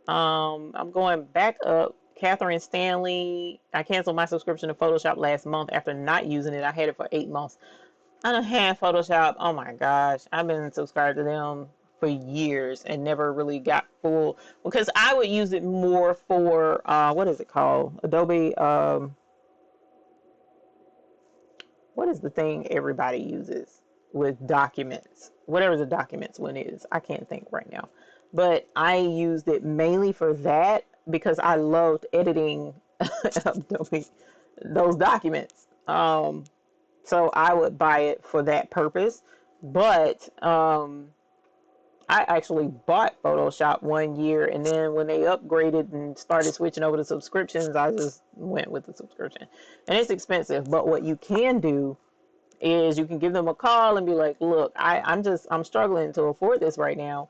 I'm going back up. Catherine Stanley, I canceled my subscription to Photoshop last month after not using it. I had it for 8 months. I done had Photoshop. Oh my gosh. I've been subscribed to them for years and never really got full, because I would use it more for, what is it called? Adobe, what is the thing everybody uses with documents? Whatever the documents one is. I can't think right now. But I used it mainly for that because I loved editing Adobe, those documents. So I would buy it for that purpose. But I actually bought Photoshop 1 year, and then when they upgraded and started switching over to subscriptions, I just went with the subscription. And it's expensive, but what you can do is you can give them a call and be like, look, I'm struggling to afford this right now.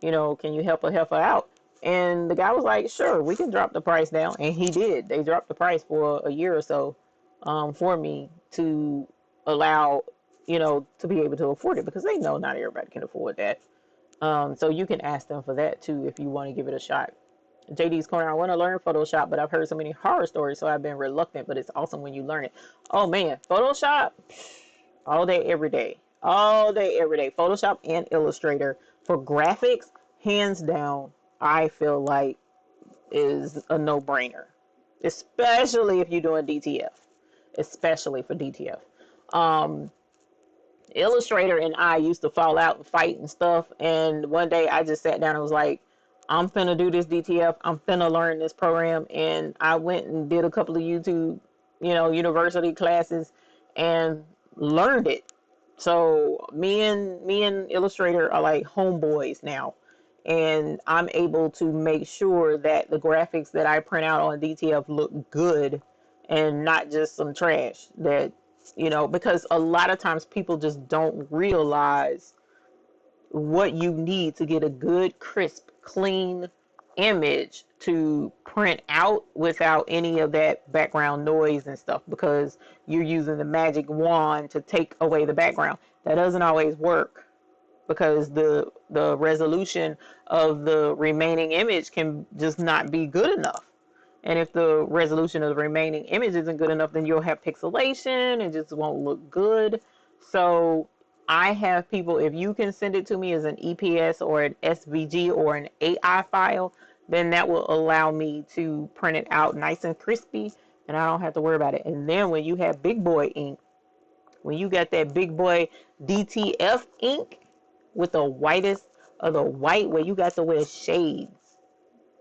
You know, can you help a heifer out? And the guy was like, sure, we can drop the price down. And he did. They dropped the price for a year or so for me to allow, you know, to be able to afford it, because they know not everybody can afford that. So you can ask them for that too if you want to give it a shot. JD's Corner, I want to learn Photoshop, but I've heard so many horror stories, so I've been reluctant, but it's awesome when you learn it. Oh man, Photoshop, all day, every day. All day, every day. Photoshop and Illustrator for graphics, hands down, I feel like is a no-brainer. Especially if you're doing DTF. Especially for DTF. Illustrator and I used to fall out and fight and stuff, and one day I just sat down and was like, I'm finna do this DTF, I'm finna learn this program, and I went and did a couple of YouTube, you know, university classes and learned it. So me and Illustrator are like homeboys now, and I'm able to make sure that the graphics that I print out on DTF look good and not just some trash that, you know, because a lot of times people just don't realize what you need to get a good, crisp, clean image to print out without any of that background noise and stuff, because you're using the magic wand to take away the background. That doesn't always work, because the resolution of the remaining image can just not be good enough. And if the resolution of the remaining image isn't good enough, then you'll have pixelation and just won't look good. So I have people, if you can send it to me as an EPS or an SVG or an AI file, then that will allow me to print it out nice and crispy, and I don't have to worry about it. And then when you have big boy ink, when you got that big boy DTF ink with the whitest of the white, where you got to wear shades.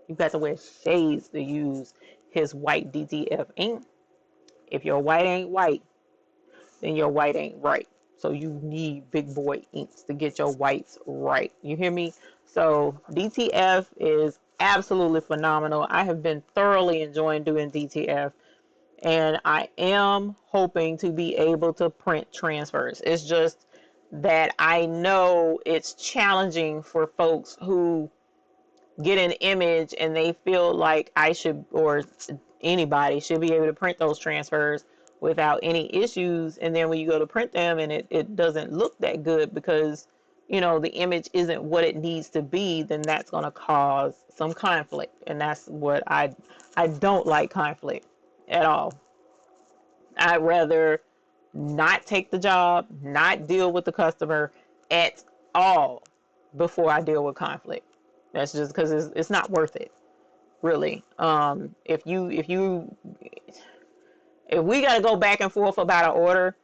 You got to wear shades to use his white DTF ink. If your white ain't white, then your white ain't right. So you need big boy inks to get your whites right. You hear me? So DTF is absolutely phenomenal. I have been thoroughly enjoying doing DTF, and I am hoping to be able to print transfers. It's just that I know it's challenging for folks who get an image and they feel like I should, or anybody should be able to print those transfers without any issues. And then when you go to print them and it doesn't look that good because, you know, the image isn't what it needs to be, then that's going to cause some conflict. And that's what I don't like, conflict at all. I'd rather not take the job, not deal with the customer at all before I deal with conflict. That's just because it's not worth it, really. If we got to go back and forth about an order,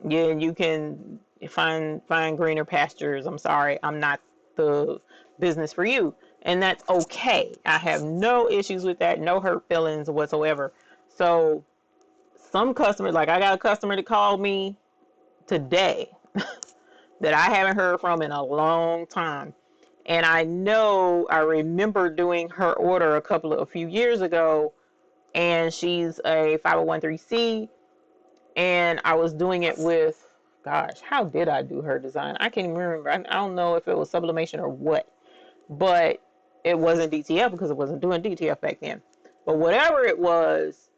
yeah, you can find greener pastures. I'm sorry, I'm not the business for you, and that's okay. I have no issues with that, no hurt feelings whatsoever. So some customers, like I got a customer that called me today that I haven't heard from in a long time. And I remember doing her order a few years ago, and she's a 501(c), and I was doing it with, gosh, how did I do her design? I can't even remember. I don't know if it was sublimation or what, but it wasn't DTF because it wasn't doing DTF back then. But whatever it was,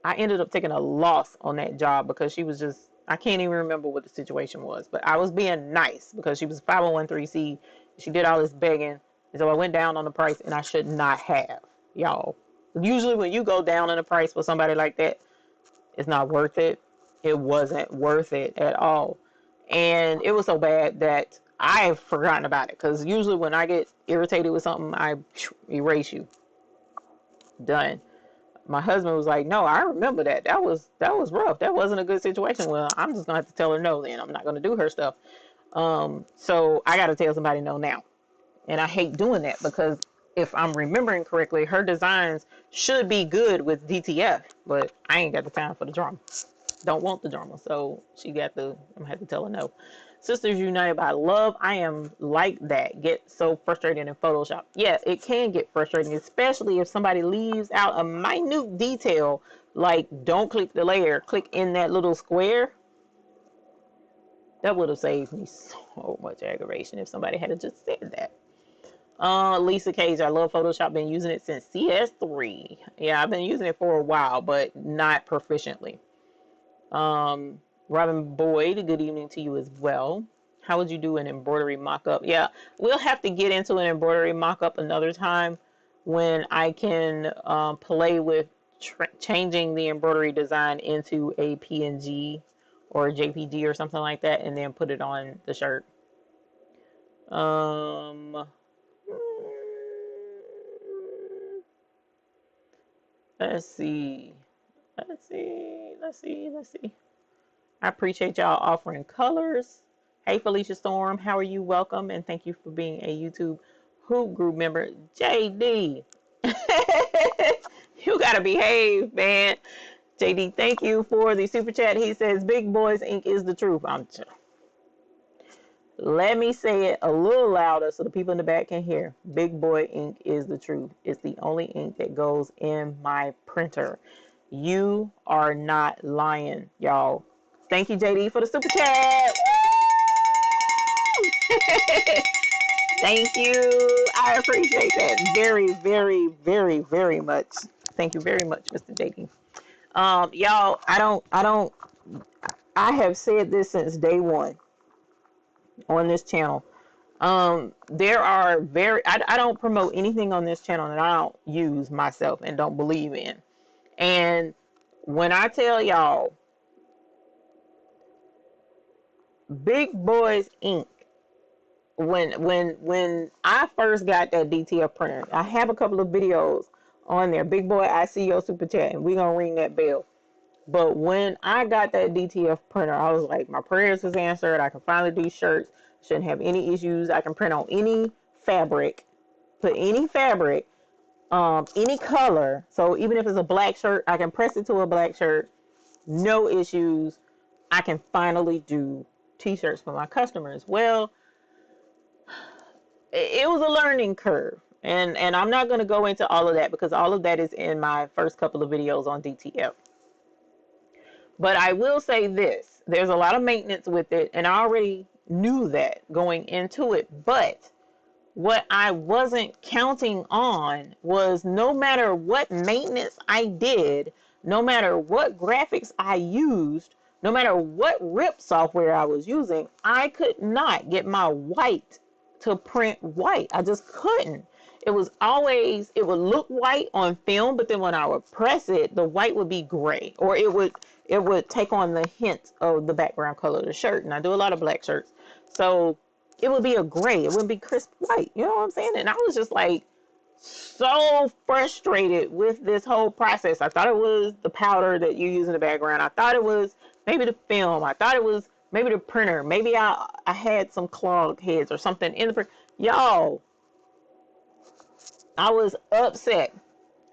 I ended up taking a loss on that job because she was just, I can't even remember what the situation was, but I was being nice because she was 501c. She did all this begging. And so I went down on the price, and I should not have, y'all. Usually when you go down on the price for somebody like that, it's not worth it. It wasn't worth it at all. And it was so bad that I've forgotten about it, because usually when I get irritated with something, I erase you. Done. My husband was like, no, I remember that. That was rough. That wasn't a good situation. Well, I'm just gonna have to tell her no then. I'm not gonna do her stuff. So I gotta tell somebody no now. And I hate doing that because if I'm remembering correctly, her designs should be good with DTF, but I ain't got the time for the drama. Don't want the drama. So I'm gonna have to tell her no. Sisters United by Love. I am like that. Get so frustrated in Photoshop. Yeah, it can get frustrating, especially if somebody leaves out a minute detail, like don't click the layer, click in that little square. That would have saved me so much aggravation if somebody had just said that. Lisa Cage, I love Photoshop. Been using it since CS3. Yeah, I've been using it for a while, but not proficiently. Robin Boyd, good evening to you as well. How would you do an embroidery mock-up? Yeah, we'll have to get into an embroidery mock-up another time when I can play with changing the embroidery design into a PNG or a JPG or something like that, and then put it on the shirt. Let's see. I appreciate y'all offering colors. Hey, Felicia Storm, how are you? Welcome, and thank you for being a YouTube Hoop Group member. JD, you gotta behave, man. JD, thank you for the super chat. He says, Big Boys Ink is the truth. Let me say it a little louder so the people in the back can hear. Big Boy Ink is the truth. It's the only ink that goes in my printer. You are not lying, y'all. Thank you, JD, for the super chat. Thank you. I appreciate that very, very, very, very much. Thank you very much, Mr. JD. Y'all, I have said this since day one on this channel. There are I don't promote anything on this channel that I don't use myself and don't believe in. And when I tell y'all, Big Boys Ink, when I first got that DTF printer, I have a couple of videos on there. Big Boy, I see your super chat, and we're gonna ring that bell. But when I got that DTF printer, I was like, my prayers was answered. I can finally do shirts. Shouldn't have any issues. I can print on any fabric, put any fabric, any color. So even if it's a black shirt, I can press it to a black shirt. No issues. I can finally do t-shirts for my customers. Well, it was a learning curve. And I'm not going to go into all of that because all of that is in my first couple of videos on DTF. But I will say this, there's a lot of maintenance with it, and I already knew that going into it. But what I wasn't counting on was no matter what maintenance I did, no matter what graphics I used, no matter what RIP software I was using, I could not get my white to print white. I just couldn't. It was always, it would look white on film, but then when I would press it, the white would be gray, or it would take on the hint of the background color of the shirt. And I do a lot of black shirts. So it would be a gray. It wouldn't be crisp white. You know what I'm saying? And I was just like so frustrated with this whole process. I thought it was the powder that you use in the background. I thought it was maybe the film. I thought it was maybe the printer. Maybe I had some clog heads or something in the printer. Y'all, I was upset.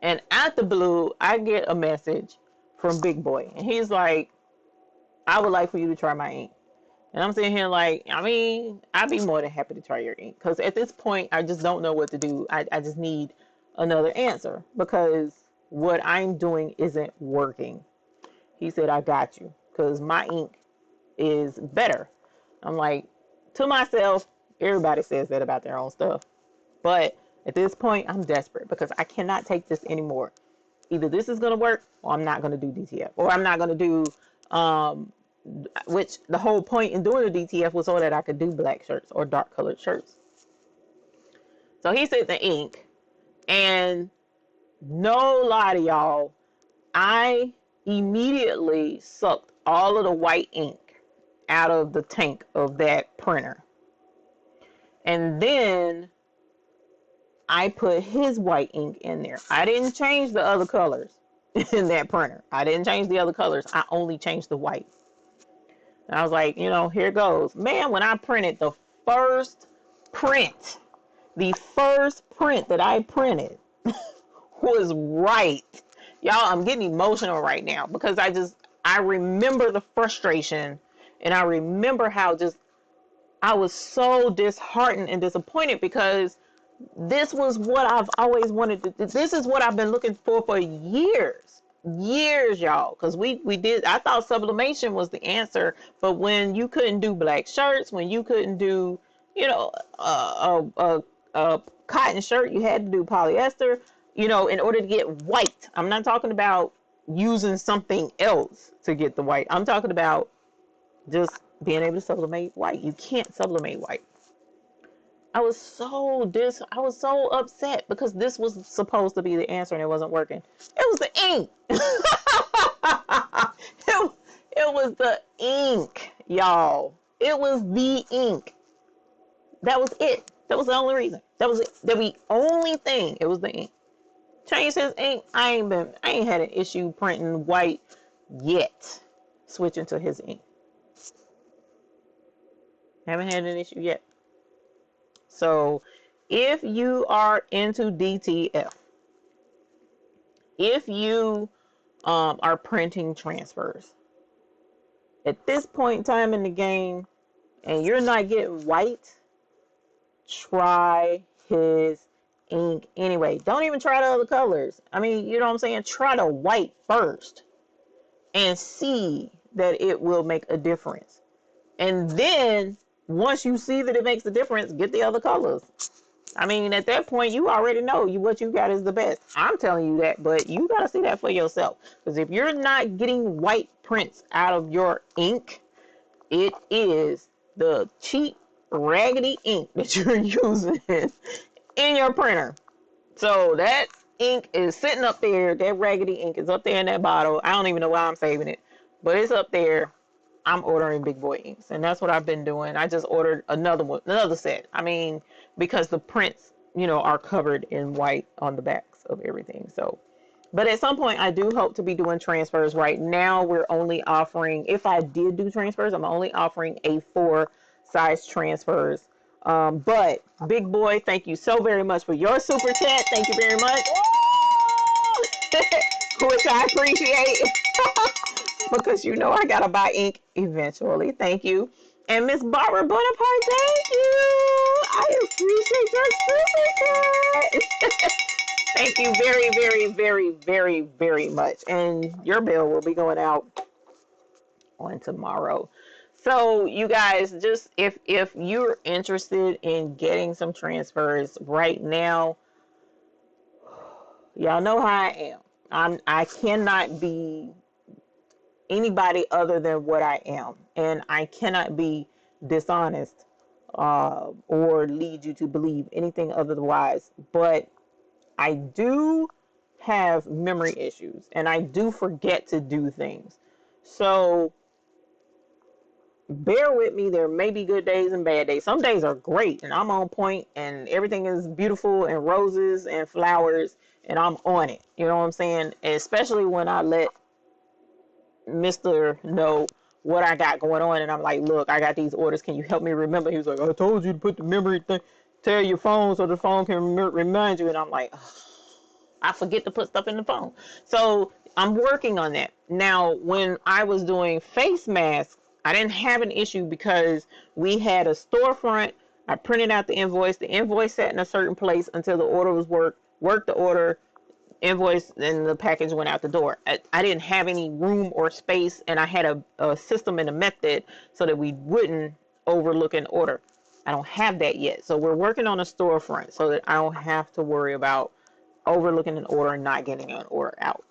And out the blue, I get a message from Big Boy. And he's like, I would like for you to try my ink. And I'm sitting here like, I mean, I'd be more than happy to try your ink. Because at this point, I just don't know what to do. I just need another answer. Because what I'm doing isn't working. He said, I got you. Because my ink is better. I'm like, to myself, everybody says that about their own stuff. But At this point, I'm desperate because I cannot take this anymore. Either this is going to work or I'm not going to do DTF, or I'm not going to do, which the whole point in doing the DTF was so that I could do black shirts or dark colored shirts. So he said the ink, and no lie to y'all, I immediately sucked all of the white ink out of the tank of that printer. And then I put his white ink in there. I didn't change the other colors in that printer. I didn't change the other colors. I only changed the white. And I was like, you know, here goes. Man, when I printed the first print, that I printed was right. Y'all, I'm getting emotional right now because I remember the frustration, and I remember how just I was so disheartened and disappointed because this was what I've always wanted to do. This is what I've been looking for years, y'all. Because I thought sublimation was the answer, but when you couldn't do black shirts, when you couldn't do, you know, a cotton shirt, you had to do polyester, you know, in order to get white. I'm not talking about using something else to get the white. I'm talking about just being able to sublimate white. You can't sublimate white. I was so upset because this was supposed to be the answer and it wasn't working. It was the ink. it was the ink, y'all. It was the ink. That was it. That was the only reason. That was it. That was the only thing. It was the ink. Changed his ink. I ain't had an issue printing white yet. Switching to his ink. Haven't had an issue yet. So if you are into DTF, if you are printing transfers, at this point in time in the game and you're not getting white, try his ink anyway. Don't even try the other colors. I mean, you know what I'm saying? Try the white first and see that it will make a difference. And then once you see that it makes a difference, get the other colors. I mean, at that point, you already know what you got is the best. I'm telling you that, but you got to see that for yourself. Because if you're not getting white prints out of your ink, it is the cheap, raggedy ink that you're using in your printer. So that ink is sitting up there. That raggedy ink is up there in that bottle. I don't even know why I'm saving it, but it's up there. I'm ordering big boy inks, and that's what I've been doing. I just ordered another set. I mean, because the prints, you know, are covered in white on the backs of everything. So, but at some point, I do hope to be doing transfers. Right now, we're only offering, if I did do transfers, I'm only offering A4 size transfers. But big boy, thank you so very much for your super chat. Thank you very much, which I appreciate. Because you know I gotta buy ink eventually. Thank you. And Miss Barbara Bonaparte, thank you. I appreciate your super chat. Thank you very, very, very, very, very much. And your bill will be going out on tomorrow. So you guys, just if you're interested in getting some transfers right now, y'all know how I am. I cannot be anybody other than what I am, and I cannot be dishonest or lead you to believe anything otherwise. But I do have memory issues, and I do forget to do things. So bear with me. There may be good days and bad days. Some days are great, and I'm on point, and everything is beautiful and roses and flowers, and I'm on it. You know what I'm saying? And especially when I let Mr. know what I got going on, and I'm like, look, I got these orders, can you help me remember? He was like, I told you to put the memory thing, tell your phone so the phone can remind you. And I'm like, oh, I forget to put stuff in the phone. So I'm working on that. Now, when I was doing face masks, I didn't have an issue because we had a storefront. I printed out the invoice sat in a certain place until the order was worked the order, invoice, and the package went out the door. I didn't have any room or space, and I had a system and a method so that we wouldn't overlook an order. I don't have that yet. So we're working on a storefront so that I don't have to worry about overlooking an order and not getting an order out.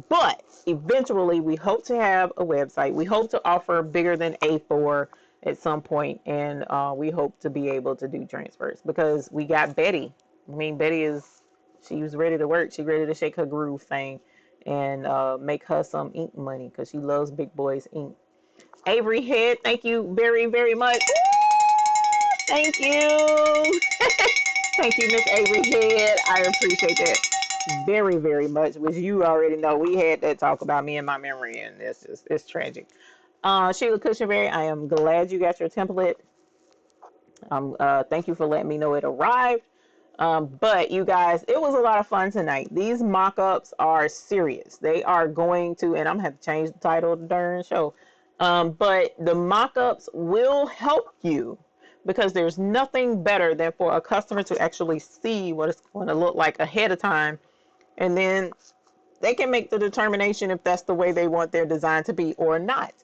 But eventually, we hope to have a website. We hope to offer bigger than A4 at some point, and we hope to be able to do transfers because we got Betty. I mean, she was ready to work. She ready to shake her groove thing and make her some ink money because she loves Big Boys ink. Avery Head, thank you very, very much. Thank you. Thank you, Miss Avery Head. I appreciate that very, very much, which you already know. We had that talk about me and my memory, and it's tragic. Sheila Cushionberry, I am glad you got your template. Thank you for letting me know it arrived. But you guys, it was a lot of fun tonight. These mock-ups are serious. They are going to, and I'm gonna have to change the title of the darn show. But the mock-ups will help you because there's nothing better than for a customer to actually see what it's going to look like ahead of time, and then they can make the determination if that's the way they want their design to be or not.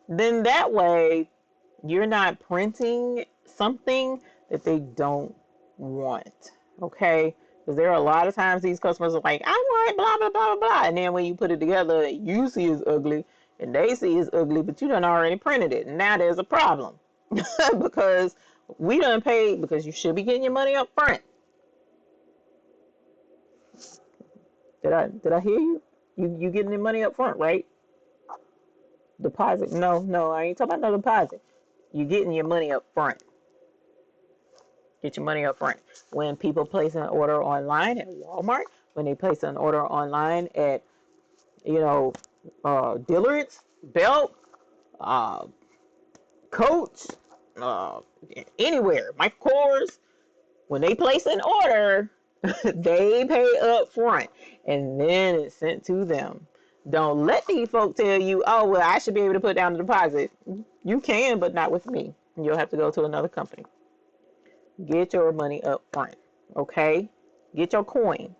Then that way, you're not printing something that they don't want. Okay? Because there are a lot of times these customers are like, I want blah, blah, blah, blah, blah. And then when you put it together, you see it's ugly and they see it's ugly, but you done already printed it. And now there's a problem because we done paid because you should be getting your money up front. Did I hear you? You getting your money up front, right? Deposit? No, I ain't talking about no deposit. You getting your money up front. Get your money up front. When people place an order online at Walmart, when they place an order online at, Dillard's, Belk, Coach, anywhere, Michael Kors, when they place an order, they pay up front and then it's sent to them. Don't let these folks tell you, oh, well, I should be able to put down the deposit. You can, but not with me. You'll have to go to another company. Get your money up front, okay? Get your coin.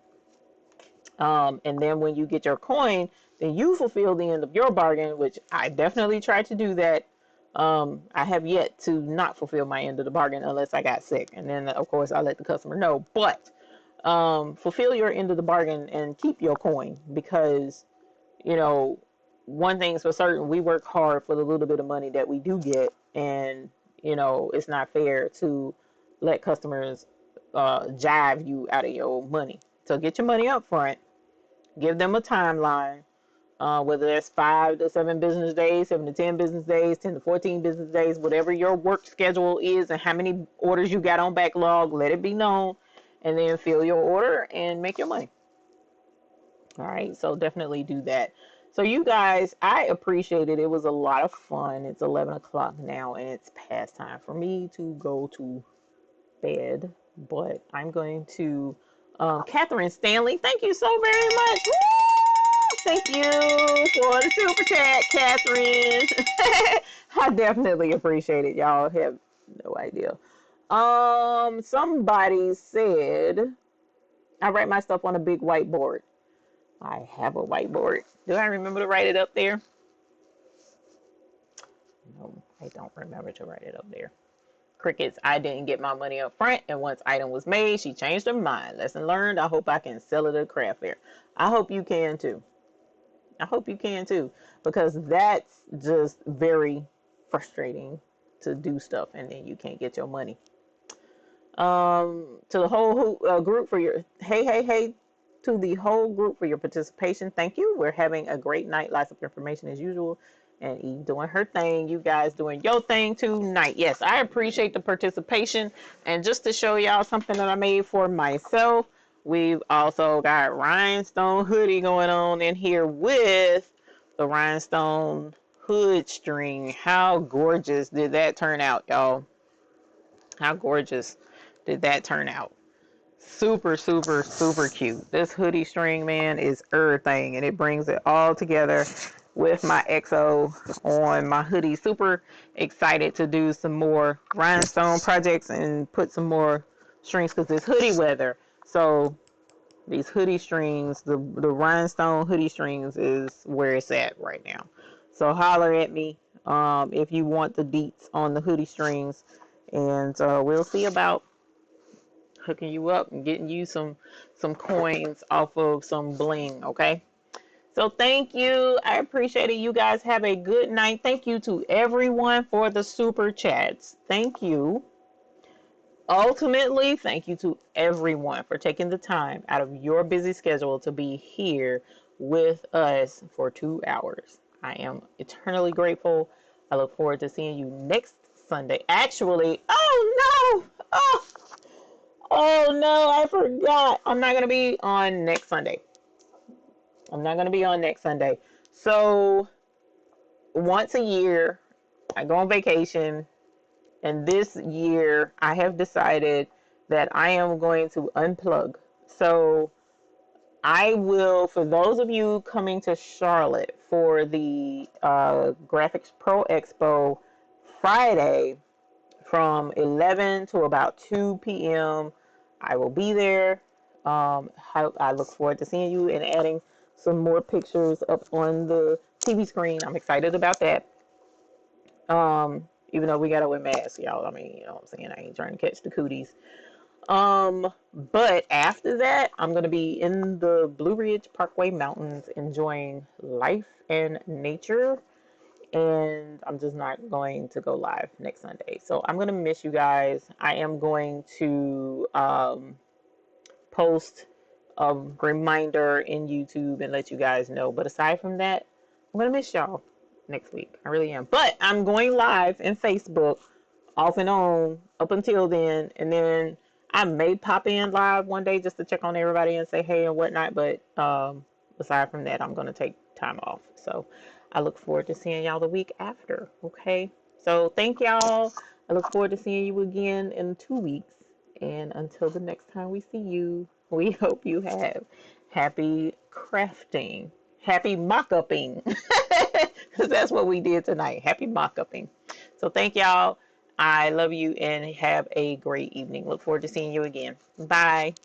And then when you get your coin, then you fulfill the end of your bargain, which I definitely tried to do that. I have yet to not fulfill my end of the bargain unless I got sick. And then, of course, I let the customer know. But fulfill your end of the bargain and keep your coin because, one thing's for certain, we work hard for the little bit of money that we do get. And, it's not fair to let customers jive you out of your money. So get your money up front. Give them a timeline, whether that's 5 to 7 business days, 7 to 10 business days, 10 to 14 business days, whatever your work schedule is and how many orders you got on backlog, let it be known, and then fill your order and make your money. All right, so definitely do that. So you guys, I appreciate it. It was a lot of fun. It's 11 o'clock now, and it's past time for me to go to bed, but I'm going to Catherine Stanley, thank you so very much. Woo! Thank you for the super chat, Catherine. I definitely appreciate it. Y'all have no idea. Somebody said I write my stuff on a big whiteboard. I have a whiteboard. Do I remember to write it up there? No, I don't remember to write it up there. Crickets, I didn't get my money up front, and once item was made, she changed her mind. Lesson learned. I hope I can sell it at a craft fair. I hope you can too. I hope you can too, because that's just very frustrating to do stuff and then you can't get your money. To the whole group for your hey to the whole group for your participation. Thank you. We're having a great night. Lots of information as usual. And Eve doing her thing. You guys doing your thing tonight. Yes, I appreciate the participation. And just to show y'all something that I made for myself, we've also got rhinestone hoodie going on in here with the rhinestone hood string. How gorgeous did that turn out, y'all? How gorgeous did that turn out? Super, super, super cute. This hoodie string, man, is everything, and it brings it all together with my XO on my hoodie. Super excited to do some more rhinestone projects and put some more strings because it's hoodie weather. So these hoodie strings, the rhinestone hoodie strings is where it's at right now. So holler at me if you want the deets on the hoodie strings. And we'll see about hooking you up and getting you some coins off of some bling, okay? So thank you. I appreciate it. You guys have a good night. Thank you to everyone for the super chats. Thank you. Ultimately, thank you to everyone for taking the time out of your busy schedule to be here with us for 2 hours. I am eternally grateful. I look forward to seeing you next Sunday. Actually, oh no! Oh no, I forgot. I'm not going to be on next Sunday. I'm not going to be on next Sunday. So, once a year, I go on vacation. And this year, I have decided that I am going to unplug. So I will, for those of you coming to Charlotte for the Graphics Pro Expo Friday from 11 to about 2 p.m., I will be there. I look forward to seeing you and adding some more pictures up on the TV screen. I'm excited about that. Even though we gotta wear masks, y'all. I mean, you know what I'm saying? I ain't trying to catch the cooties. But after that, I'm gonna be in the Blue Ridge Parkway Mountains enjoying life and nature. And I'm just not going to go live next Sunday. So I'm gonna miss you guys. I am going to post a reminder in YouTube and let you guys know. But aside from that, I'm gonna miss y'all next week. I really am. But I'm going live in Facebook off and on up until then, and then I may pop in live one day just to check on everybody and say hey and whatnot. But aside from that, I'm gonna take time off. So I look forward to seeing y'all the week after. Okay. So thank y'all. I look forward to seeing you again in 2 weeks. And until the next time we see you, we hope you have happy crafting, happy mock-upping, because that's what we did tonight. Happy mock-upping. So thank y'all. I love you and have a great evening. Look forward to seeing you again. Bye.